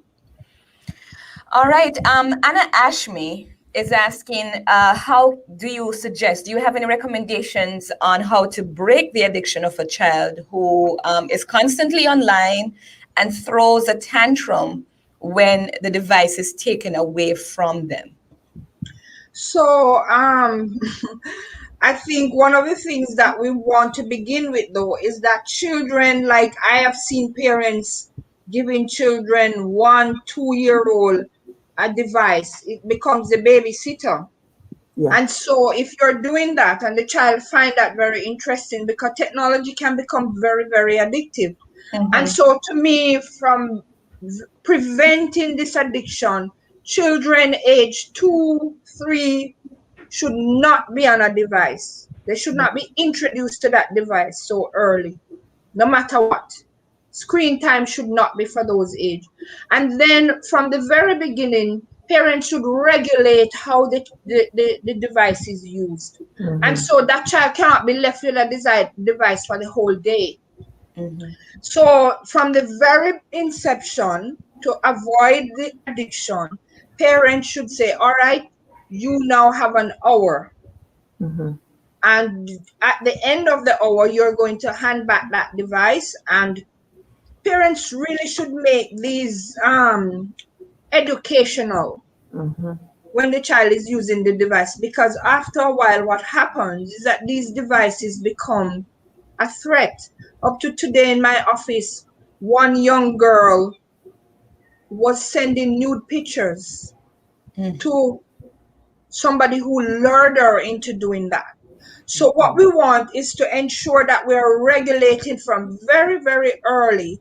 All right. Anna Ashmi is asking, how do you suggest, do you have any recommendations on how to break the addiction of a child who is constantly online and throws a tantrum when the device is taken away from them? So, I think one of the things that we want to begin with, though, is that children, like I have seen parents giving children 1, 2 year old a device, it becomes the babysitter. Yeah. And so, if you're doing that and the child find that very interesting, because technology can become very, very addictive. And so, to me, from preventing this addiction, children age 2, 3 should not be on a device. They should not be introduced to that device so early, no matter what. Screen time should not be for those age. And then from the very beginning, parents should regulate how the device is used. And Mhm. so that child cannot be left with a device for the whole day. Mm-hmm. So from the very inception, to avoid the addiction, parents should say, all right, you now have an hour. Mhm. And at the end of the hour, you're going to hand back that device. And parents really should make these educational Mhm. when the child is using the device, because after a while what happens is that these devices become a threat. Up to today in my office, one young girl was sending nude pictures to somebody who lured her into doing that. So what we want is to ensure that we're regulating from very, very early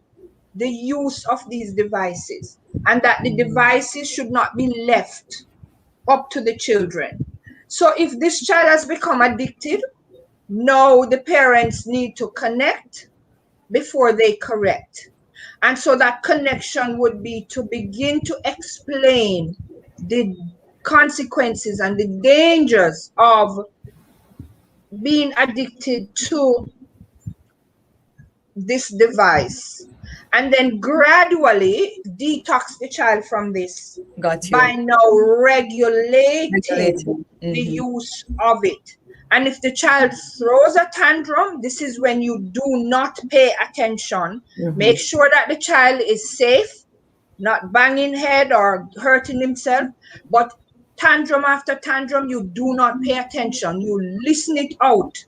the use of these devices, and that the devices should not be left up to the children. So if this child has become addicted, now the parents need to connect before they correct. And so that connection would be to begin to explain the consequences and the dangers of being addicted to this device, and then gradually detox the child from this Got by you. now regulating Regulating. the use of it. And if the child throws a tantrum, this is when you do not pay attention. Make Mhm. sure that the child is safe, not banging head or hurting himself, but tantrum after tantrum, you do not pay attention. You listen it out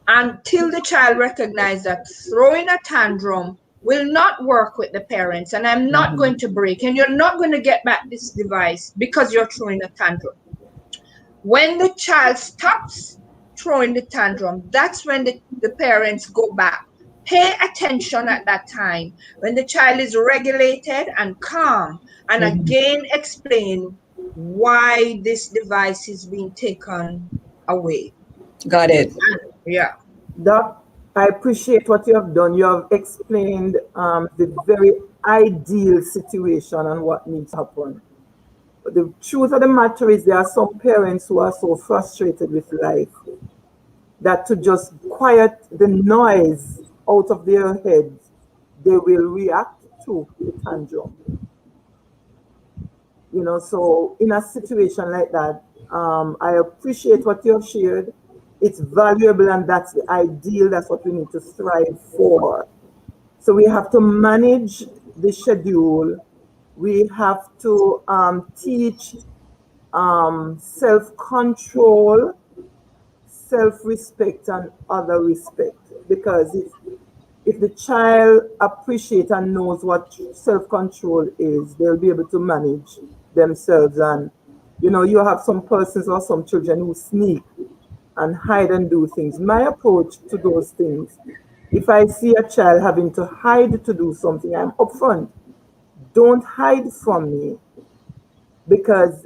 until the child recognizes that throwing a tantrum will not work with the parents, and I'm not going Mhm. to break, and you're not going to get back this device because you're throwing a tantrum. When the child stops throwing the tantrum, that's when the parents go back. Pay attention at that time when the child is regulated and calm, and Mhm. again explain why this device is being taken away. Got it. Yeah. Doc, I appreciate what you have done. You have explained the very ideal situation and what needs to happen. But the truth of the matter is, there are some parents who are so frustrated with life that to just quiet the noise out of their heads, they will react to the tantrum. So in a situation like that, I appreciate what you have shared. It's valuable, and that's the ideal. That's what we need to strive for. So we have to manage the schedule. We have to teach self-control, self-respect, and other respect. Because if the child appreciates and knows what self-control is, they'll be able to manage themselves. And you have some persons or some children who sneak and hide and do things. My approach to those things, if I see a child having to hide to do something, I'm upfront. Don't hide from me, because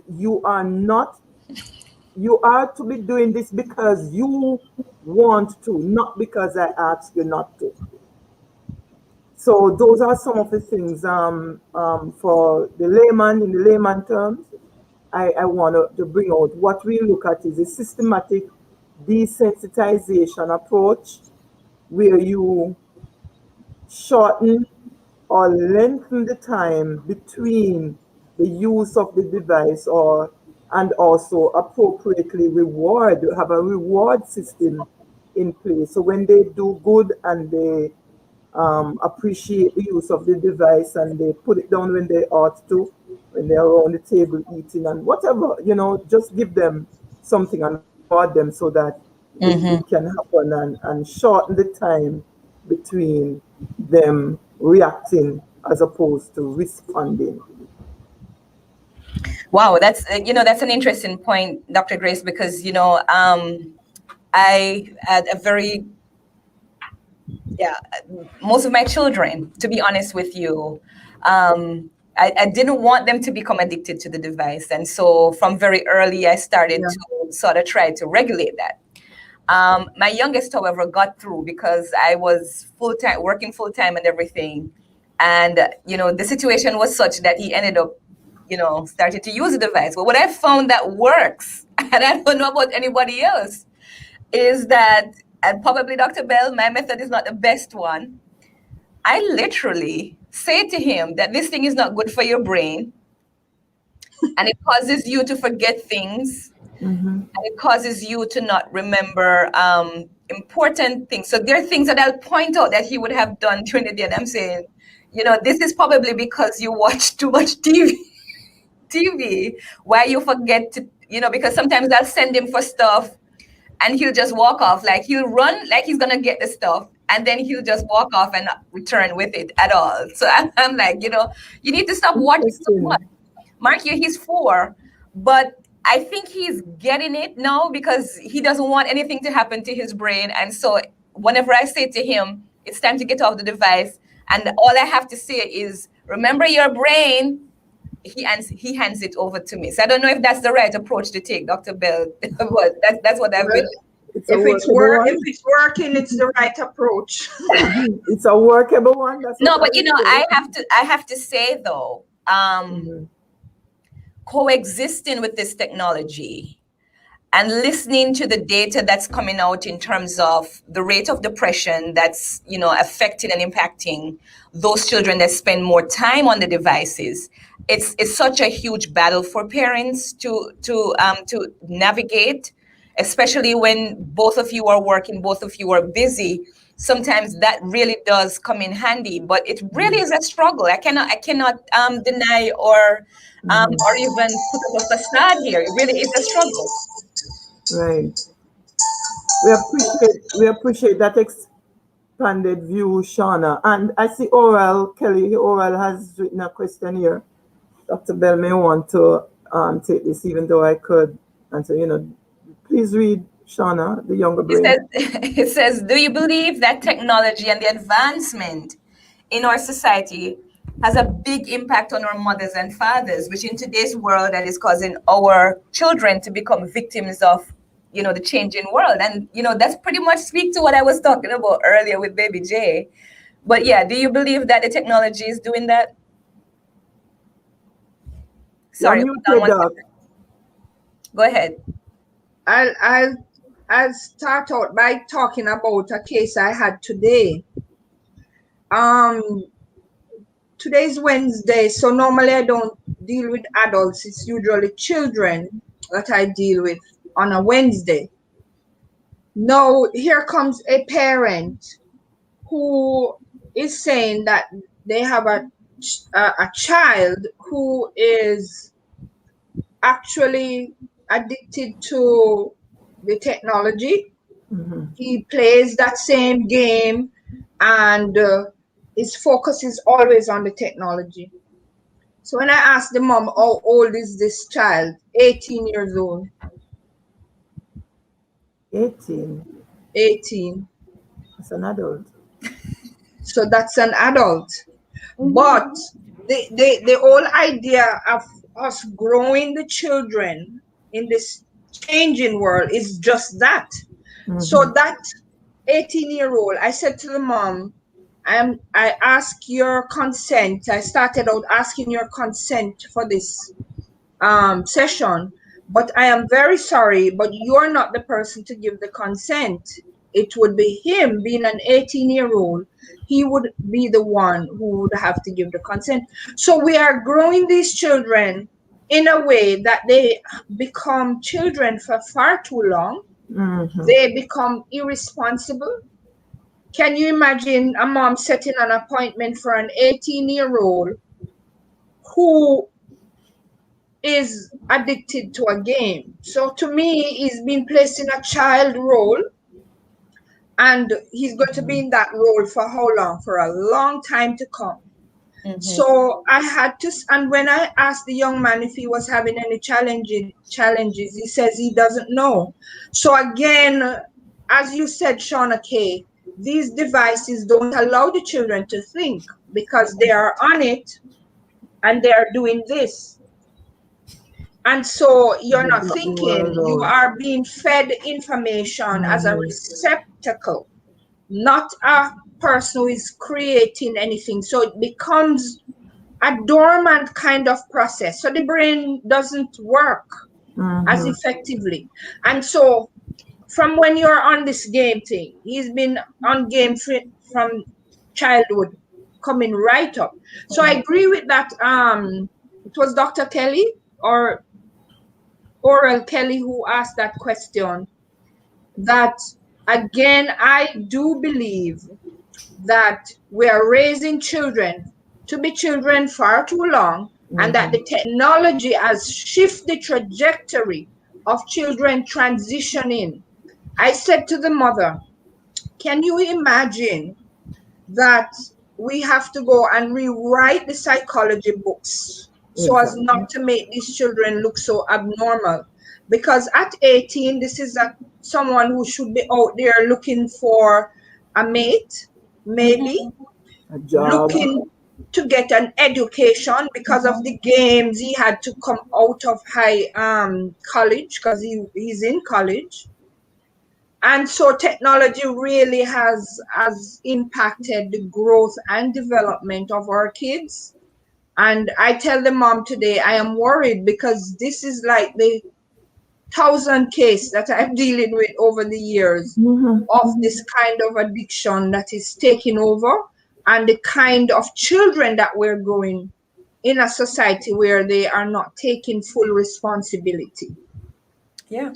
you are to be doing this because you want to, not because I asked you not to. So those are some of the things for the layman, in the layman terms, I want to bring out. What we look at is a systematic desensitization approach where you shorten or lengthen the time between the use of the device, or and also appropriately reward, have a reward system in place. So when they do good and they appreciate the use of the device and they put it down when they ought to, when they're around the table eating and whatever, just give them something and reward them so that it can happen, and shorten the time between them reacting as opposed to responding. Wow, that's an interesting point, Dr. Grace, because I had a very yeah, most of my children, to be honest with you, I didn't want them to become addicted to the device, and so from very early, I started Yeah. to sort of try to regulate that. My youngest, however, got through because I was full time, working full time and everything. And, the situation was such that he ended up, started to use the device. But what I found that works, and I don't know about anybody else, is that, and probably Dr. Bell, my method is not the best one. I literally say to him that this thing is not good for your brain and it causes you to forget things, Mm-hmm. and it causes you to not remember important things. So there are things that I'll point out that he would have done during the day, and I'm saying, this is probably because you watch too much TV, why you forget to, because sometimes I'll send him for stuff and he'll just walk off. Like he'll run like he's gonna get the stuff, and then he'll just walk off and not return with it at all. So I'm like, you need to stop watching so much. Interesting. Mark you, he's 4, but I think he's getting it now because he doesn't want anything to happen to his brain. And so whenever I say to him, it's time to get off the device, and all I have to say is, remember your brain, he hands it over to me. So I don't know if that's the right approach to take, Dr. Bell, but that's what I've Well, been. It's a workable if one. it's working, it's the right approach. It's a workable one. That's what No, I but would I say. have to say though, Mhm. coexisting with this technology and listening to the data that's coming out in terms of the rate of depression that's affecting and impacting those children that spend more time on the devices, it's such a huge battle for parents to navigate, especially when both of you are working, both of you are busy. Sometimes that really does come in handy, but it really is a struggle. I cannot deny or even put up a facade here. It really is a struggle. Right. We appreciate that expanded view, Shauna. And I see Oral Kelly. Oral has written a question here. Dr. Bell may want to take this, even though I could answer. Please read, Shauna, the younger It brain. says, it says, do you believe that technology and the advancement in our society has a big impact on our mothers and fathers, which in today's world that is causing our children to become victims of, the changing world? And, that's pretty much speak to what I was talking about earlier with Baby J. But yeah, do you believe that the technology is doing that? You're Sorry, hold on muted, one Doc. second. Go ahead. I'll, I'll, I'll start out by talking about a case I had today. Um, Today's Wednesday, so normally I don't deal with adults. It's usually children that I deal with on a Wednesday. Now, here comes a parent who is saying that they have a child who is actually addicted to the technology. Mhm. He plays that same game, and his focus is always on the technology. So when I asked the mom, how old is this child? 18 years old. 18. 18. As an adult. So that's an adult. But the whole idea of us growing the children in this changing world is just that. So that 18-year-old, I said to the mom, I ask your consent. I started out asking your consent for this session, but I am very sorry, but you're not the person to give the consent. It would be him, being an 18-year-old. He would be the one who would have to give the consent. So we are growing these children in a way that they become children for far too long. They become irresponsible. Can you imagine a mom setting an appointment for an 18-year-old who is addicted to a game? So to me, he's been placed in a child role, and he's going to be in that role for how long? For a long time to come. So I had to, and when I asked the young man if he was having any challenges, he says he doesn't know. So again, as you said, Shauna Kay, these devices don't allow the children to think because they are on it and they are doing this. And so you're not thinking, you are being fed information as a receptacle, not a person who is creating anything. So it becomes a dormant kind of process. So the brain doesn't work as effectively. And so from when you're on this game thing, he's been on game from childhood coming right up. So I agree with that. It was Dr. Kelly or Oral Kelly who asked that question. That again, I do believe that we are raising children to be children far too long, and that the technology has shifted the trajectory of children transitioning. I said to the mother, can you imagine that we have to go and rewrite the psychology books so as not to make these children look so abnormal? Because at 18, this is someone who should be out there looking for a mate, maybe looking to get an education because of the games. He had to come out of high college because he's in college. And so technology really has impacted the growth and development of our kids. And I tell the mom today, I am worried because this is like the 1,000 case that I'm dealing with over the years of this kind of addiction that is taking over, and the kind of children that we're growing in a society where they are not taking full responsibility. Yeah.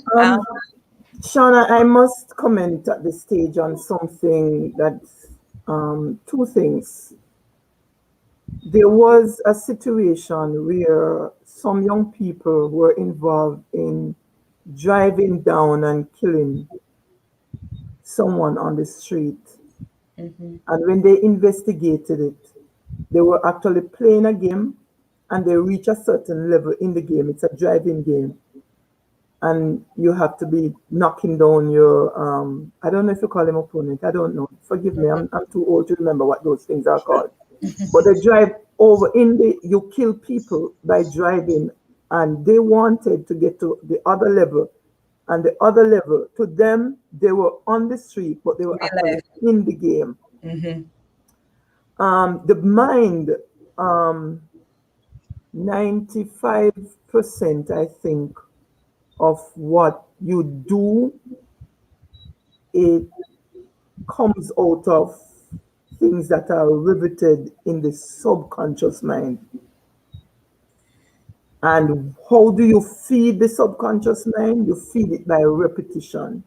Shauna, I must comment at this stage on something that, two things. There was a situation where some young people were involved in driving down and killing someone on the street. And when they investigated it, they were actually playing a game and they reach a certain level in the game. It's a driving game. And you have to be knocking down your, I don't know if you call him opponent. I don't know. Forgive me. I'm too old to remember what those things are called. But they drive over you kill people by driving, and they wanted to get to the other level. And the other level, to them, they were on the street, but they were actually in the game. The mind, 95%, I think, of what you do, it comes out of things that are riveted in the subconscious mind. And how do you feed the subconscious mind? You feed it by repetition.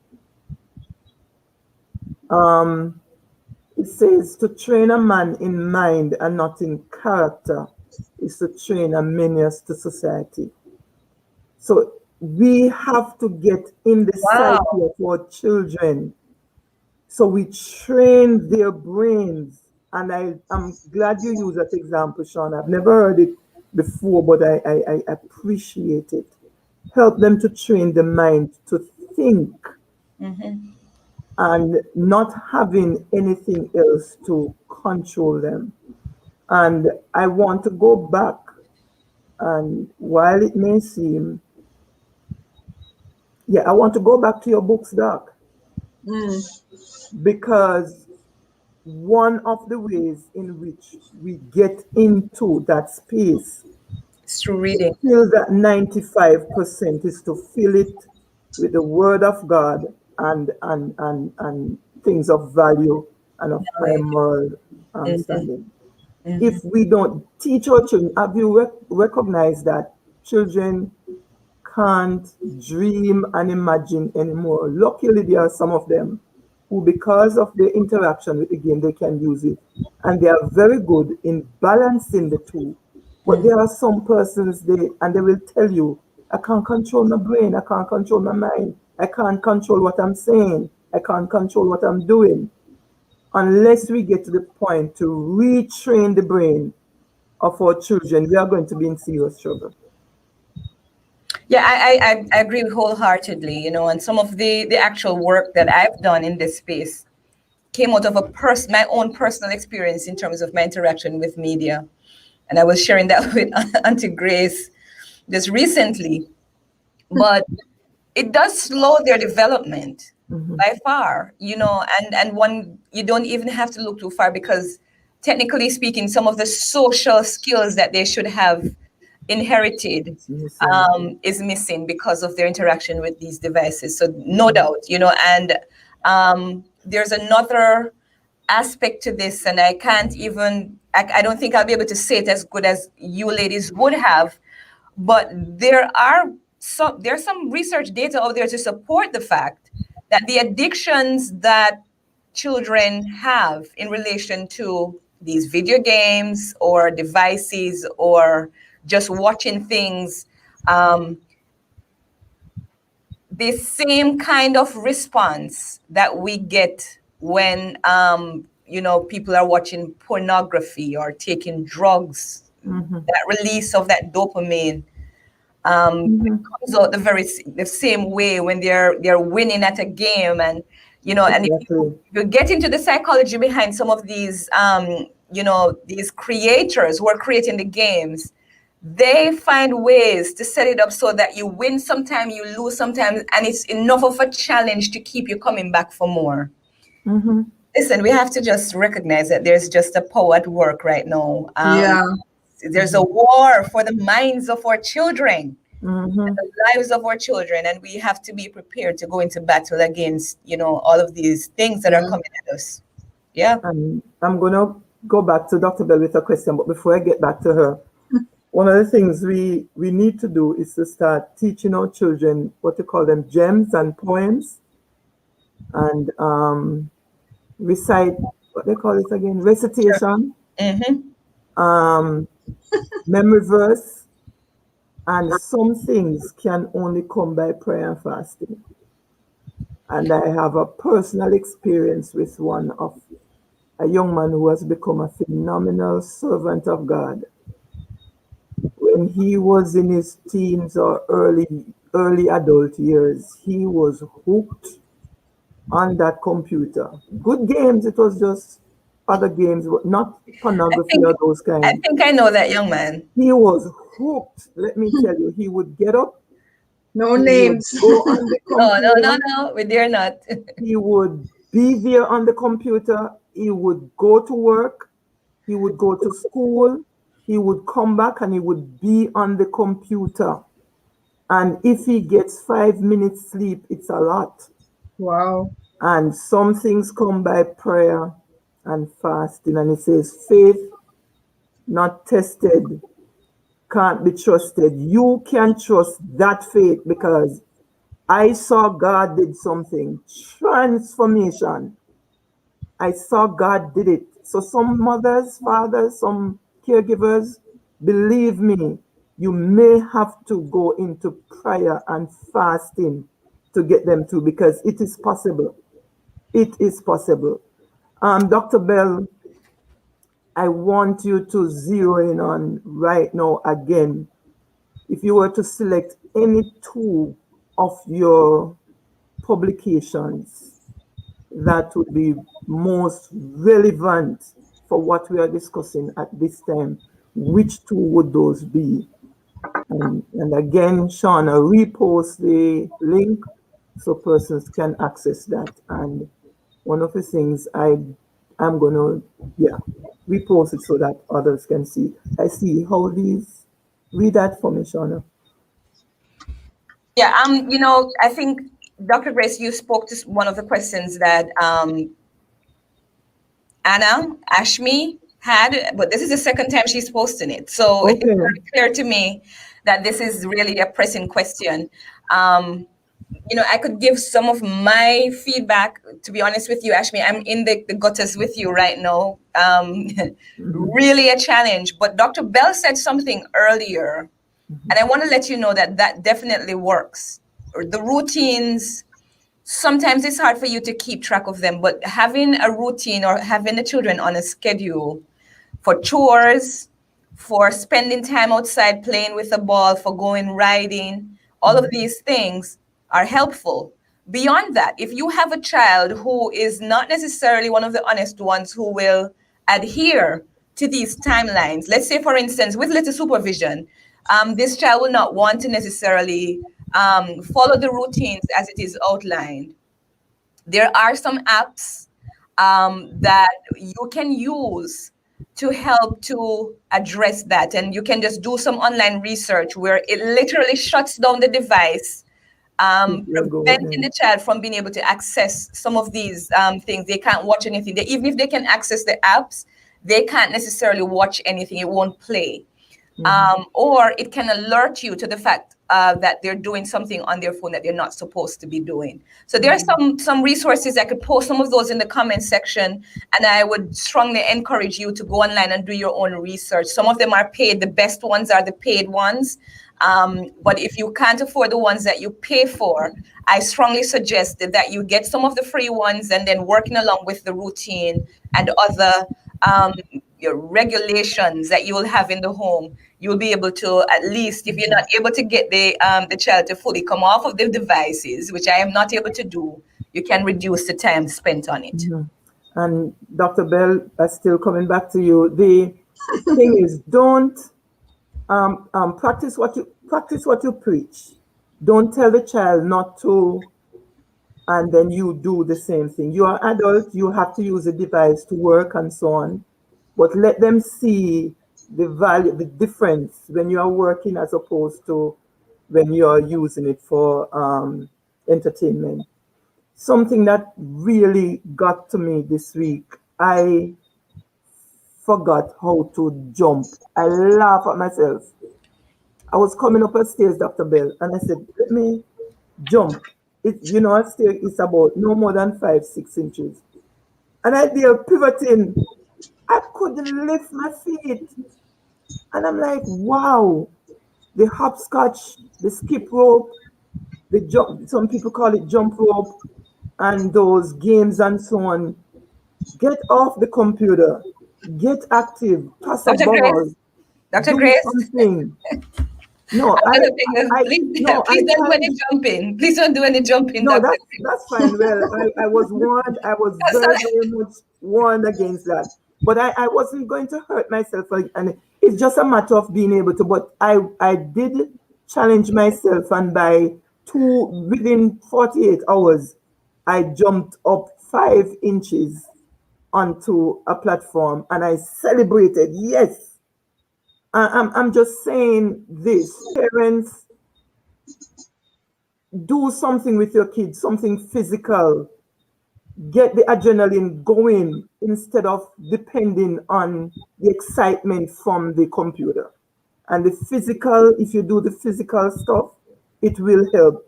It says to train a man in mind and not in character is to train a menace to society. So we have to get in the psyche of our children. So we train their brains. And I'm glad you use that example, Sean. I've never heard it before, but I appreciate it. Help them to train the mind to think and not having anything else to control them. And I want to go back, and while it may seem Yeah, I want to go back to your books, Doc, Mm. because one of the ways in which we get into that space It's through to reading. fill that 95% is to fill it with the word of God and things of value and of high Knowledge. moral Mhm, standing. mhm. If we don't teach our children, have you recognized that children can't dream and imagine anymore? Luckily, there are some of them who, because of the interaction with the game, they can use it. And they are very good in balancing the two. But there are some persons, they will tell you, I can't control my brain, I can't control my mind, I can't control what I'm saying, I can't control what I'm doing. Unless we get to the point to retrain the brain of our children, we are going to be in serious trouble. Yeah, I agree wholeheartedly, and some of the actual work that I've done in this space came out of my own personal experience in terms of my interaction with media. And I was sharing that with Auntie Grace just recently. But it does slow their development Mhm. by far, and one, you don't even have to look too far, because technically speaking, some of the social skills that they should have inherited It's missing. is missing because of their interaction with these devices. So no doubt, and there's another aspect to this, and I don't think I'll be able to say it as good as you ladies would have, but there's some research data out there to support the fact that the addictions that children have in relation to these video games or devices or just watching things, um, the same kind of response that we get when people are watching pornography or taking drugs, Mm-hmm. that release of that dopamine Mm-hmm. comes out the same way when they're winning at a game. And if you, Exactly. you get into the psychology behind some of these these creators who are creating the games, they find ways to set it up so that you win sometimes, you lose sometimes, and it's enough of a challenge to keep you coming back for more. Mm-hmm. Listen, we have to just recognize that there's just a power at work right now. Yeah. There's a war for the minds of our children, Mm-hmm. the lives of our children, and we have to be prepared to go into battle against all of these things that are Yeah. coming at us. Yeah. And I'm going to go back to Dr. Bell with a question, but before I get back to her, one of the things we need to do is to start teaching our children what you call them gems and poems, and recite what they call it again, Sure. recitation, Mm-hmm. um, memory verse, and some things can only come by prayer and fasting. And I have a personal experience with one of a young man who has become a phenomenal servant of God. When he was in his teens or early adult years, he was hooked on that computer. Good games, it was just other games, but not I pornography think or those I kind. think I know that young man. He was hooked. Let me tell you, he would get up, No he would names. go on the No, no, no, computer, no. We dare not. he would be there on the computer, he would go to work, he would go to school, he would come back and he would be on the computer. And if he gets 5 minutes sleep, it's a lot. Wow. And some things come by prayer and fasting. And it says, faith not tested can't be trusted. You can trust that faith because I saw God did something. Transformation. I saw God did it. So some mothers, fathers, some caregivers, believe me, you may have to go into prayer and fasting to get them to, because it is possible. It is possible. Dr. Bell, I want you to zero in on right now again. If you were to select any two of your publications that would be most relevant for what we are discussing at this time, which two would those be? And again, Shauna, repost the link so persons can access that. And one of the things I'm gonna, yeah, repost it so that others can see. I see how these, read that for me, Shauna. Yeah, I think Dr. Grace, you spoke to one of the questions that Anna Ashmi had, but this is the second time she's posting it. So it's Okay. very clear to me that this is really a pressing question. Um, I could give some of my feedback. To be honest with you, Ashmi, I'm in the gutters with you right now. Really a challenge. But Dr. Bell said something earlier, and I want to let you know that that definitely works. The routines, sometimes it's hard for you to keep track of them, but having a routine or having the children on a schedule for chores, for spending time outside playing with the ball, for going riding, all of these things are helpful. Beyond that, if you have a child who is not necessarily one of the honest ones who will adhere to these timelines, let's say, for instance, with little supervision, this child will not want to necessarily follow the routines as it is outlined. There are some apps that you can use to help to address that. And you can just do some online research where it literally shuts down the device, If you're preventing going, the child from being able to access some of these things. They can't watch anything. Even if they can access the apps, they can't necessarily watch anything. It won't play. Or it can alert you to the fact that they're doing something on their phone that they're not supposed to be doing. So there are some resources. I could post some of those in the comment section, and I would strongly encourage you to go online and do your own research. Some of them are paid. The best ones are the paid ones. But if you can't afford the ones that you pay for, I strongly suggest that you get some of the free ones and then working along with the routine and other your regulations that you will have in the home, you will be able to, at least if you're not able to get the child to fully come off of the devices, which I am not able to do, you can reduce the time spent on it. and Dr. Bell, still coming back to you. The thing is, don't practice what you preach. Don't tell the child not to, and then you do the same thing. You are adult, you have to use the device to work and so on, but let them see the value, the difference when you are working as opposed to when you are using it for entertainment. Something that really got to me this week, I forgot how to jump. I laugh at myself. I was coming up a stairs, Dr. Bell, and I said, let me jump. A stair is about no more than 5, 6 inches. And I did pivoting. I couldn't lift my feet. And I'm like, wow, the hopscotch, the skip rope, the jump, some people call it jump rope, and those games and so on. Get off the computer, get active, pass a Dr. ball, Grace, Dr. do Grace, something. No, I'm gonna beg you, I, please, no, I please don't do any challenge. jumping. Please don't do any jumping, No, Dr. that's fine. Well, I was warned. I was very, Grace. very much warned against that. But I wasn't going to hurt myself, and it's just a matter of being able to. But I did challenge myself, and within 48 hours, I jumped up 5 inches onto a platform, and I celebrated. Yes, I'm just saying this, parents, do something with your kids, something physical. Get the adrenaline going instead of depending on the excitement from the computer. And the physical, if you do the physical stuff, it will help.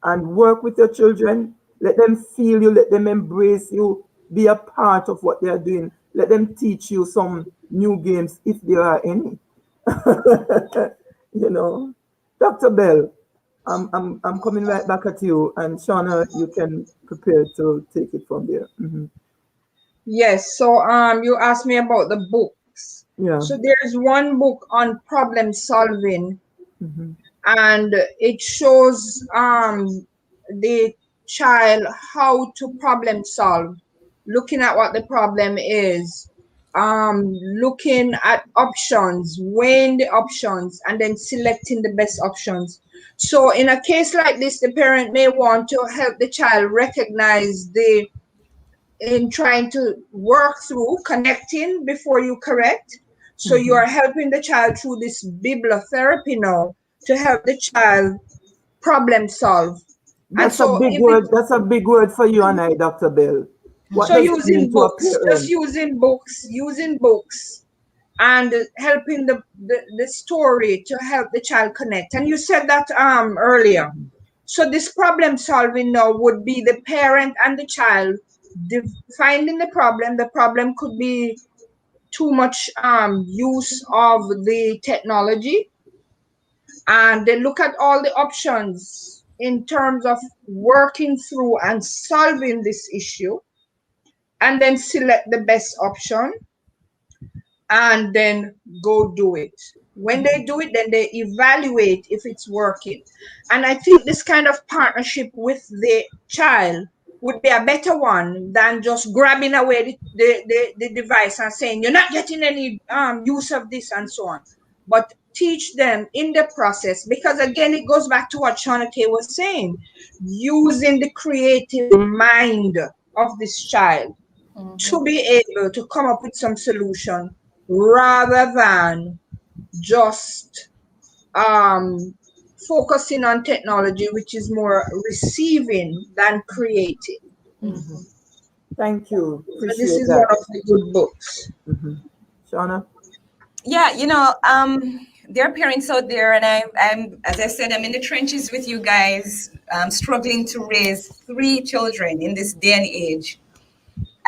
And work with your children. Let them feel you, let them embrace you, be a part of what they're doing. Let them teach you some new games if there are any. you know. Dr. Bell, I'm coming right back at you, and Shauna, you can prepare to take it from there. Yes, so you asked me about the books. Yeah. So there's one book on problem solving, and it shows the child how to problem solve, looking at what the problem is. looking at options, weighing the options, and then selecting the best options. So in a case like this, the parent may want to help the child recognize the in trying to work through connecting before you correct. So you Mhm. are helping the child through this bibliotherapy now to help the child problem solve. And That's a so big if it word. That's a big word for you and I, Dr. Bell. What so does it mean using to a books, just parent? using books and helping the story to help the child connect. And you said that earlier. So this problem solving now would be the parent and the child finding the problem. The problem could be too much use of the technology, and they look at all the options in terms of working through and solving this issue, and then select the best option and then go do it. When they do it, then they evaluate if it's working. And I think this kind of partnership with the child would be a better one than just grabbing away the device and saying, you're not getting any use of this and so on. But teach them in the process, because again, it goes back to what Shauna K was saying, using the creative mind of this child to be able to come up with some solution rather than just um, focusing on technology, which is more receiving than creating. Mhm. Thank you. So this Appreciate is one that. of the good books. Shauna? Yeah, there are parents out there, and I'm, as I said, I'm in the trenches with you guys, struggling to raise three children in this day and age.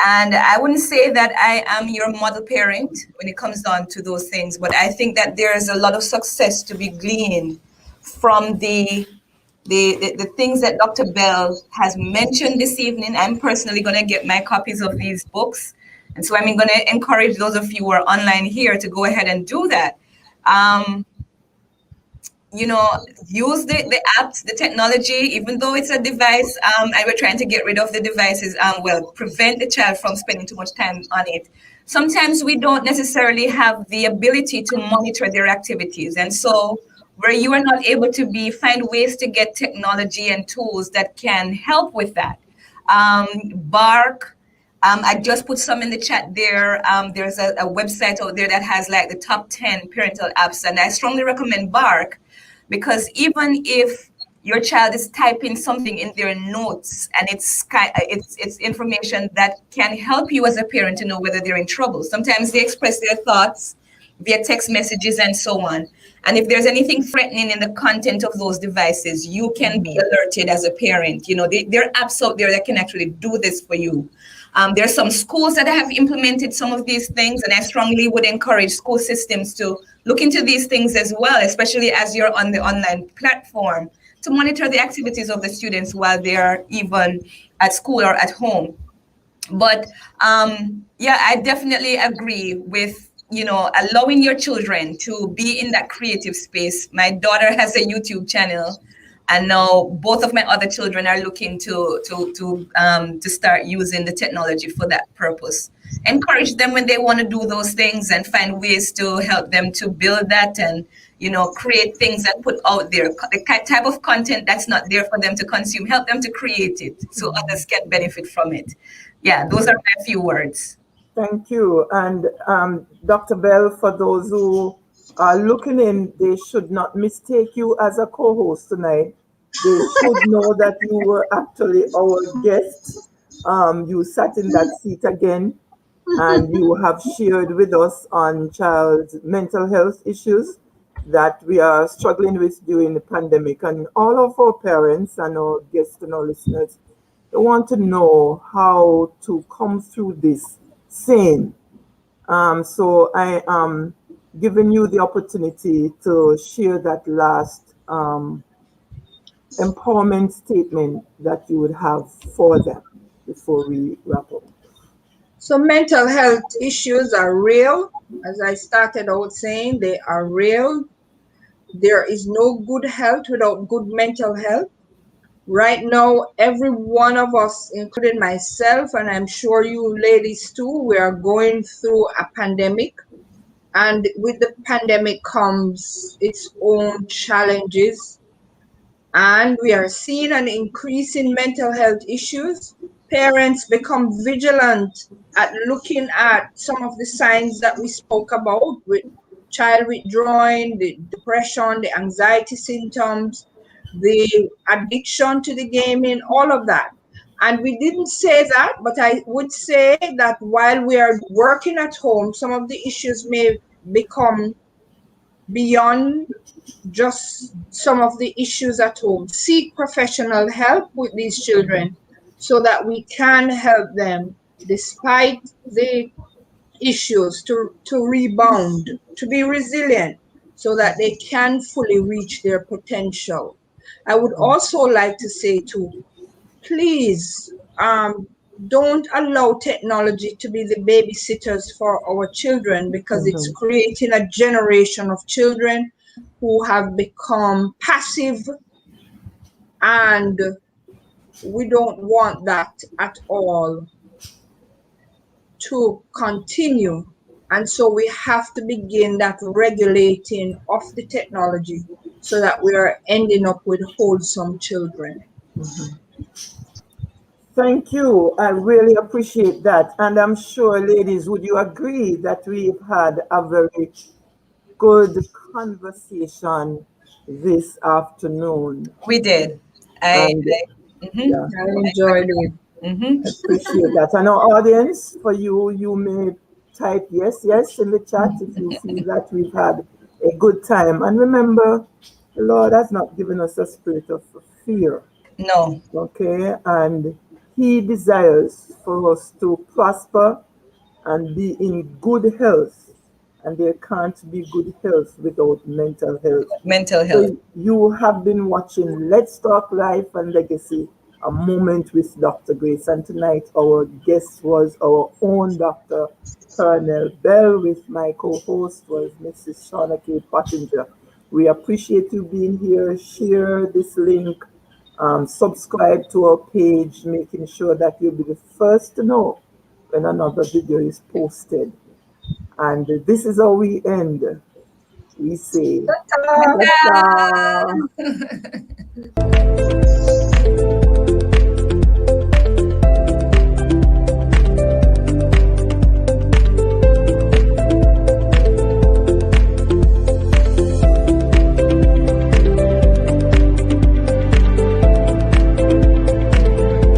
And I wouldn't say that I am your model parent when it comes down to those things, but I think that there's a lot of success to be gleaned from the things that Dr. Bell has mentioned this evening. I'm personally going to get my copies of these books. And so I'm going to encourage those of you who are online here to go ahead and do that. Um, you know, use the apps, the technology, even though it's a device, and we're trying to get rid of the devices, prevent the child from spending too much time on it. Sometimes we don't necessarily have the ability to monitor their activities. And so where you are not able to be, find ways to get technology and tools that can help with that. Bark, I just put some in the chat there. There's a website out there that has like the top 10 parental apps, and I strongly recommend Bark because even if your child is typing something in their notes and it's information that can help you as a parent to know whether they're in trouble. Sometimes they express their thoughts via text messages and so on. And if there's anything threatening in the content of those devices, you can be alerted as a parent. There are apps out there that can actually do this for you. There are some schools that have implemented some of these things, and I strongly would encourage school systems to look into these things as well, especially as you're on the online platform, to monitor the activities of the students while they are even at school or at home. But yeah, I definitely agree with allowing your children to be in that creative space. My daughter has a YouTube channel, and now both of my other children are looking to start using the technology for that purpose. Encourage them when they want to do those things and find ways to help them to build that and create things and put out there the type of content that's not there for them to consume. Help them to create it so others can benefit from it. Yeah, those are my few words. Thank you. And Dr. Bell, for those who are looking in, they should not mistake you as a co host tonight. They should know that you were actually our guest. You sat in that seat again, and you have shared with us on child's mental health issues that we are struggling with during the pandemic. And all of our parents and our guests and our listeners, they want to know how to come through this sane. So I am giving you the opportunity to share that last empowerment statement that you would have for them before we wrap up. So mental health issues are real. As I started out saying, they are real. There is no good health without good mental health. Right now, every one of us, including myself, and I'm sure you ladies too, we are going through a pandemic. And with the pandemic comes its own challenges, and we are seeing an increase in mental health issues. Parents become vigilant at looking at some of the signs that we spoke about with child withdrawing, the depression, the anxiety symptoms, the addiction to the gaming, all of that. And we didn't say that, but I would say that while we are working at home, some of the issues may become beyond just some of the issues at home. Seek professional help with these children so that we can help them despite the issues to rebound, to be resilient so that they can fully reach their potential. I would also like to say to please don't allow technology to be the babysitters for our children because it's Mhm. creating a generation of children who have become passive, and we don't want that at all to continue. And so we have to begin that regulating of the technology so that we are ending up with wholesome children. Thank you. I really appreciate that. And I'm sure, ladies, would you agree that we've had a very good conversation this afternoon? We did. And Mhm. yeah, I enjoyed it. Mhm. I appreciate that. And our audience, for you, you may type yes, yes in the chat if you feel that we've had a good time. And remember, the Lord has not given us a spirit of fear. No, Okay, and He desires for us to prosper and be in good health, and there can't be good health without mental health. mental health. So you have been watching Let's Talk Life and Legacy, a moment with Dr. Grace, and tonight our guest was our own Dr. Pearnel Bell, with my co-host was Mrs. Shauna K. Pottinger. We appreciate you being here. Share this link, subscribe to our page, making sure that you'll be the first to know when another video is posted. And this is how we end. We say, Ta-ta. ta-ta.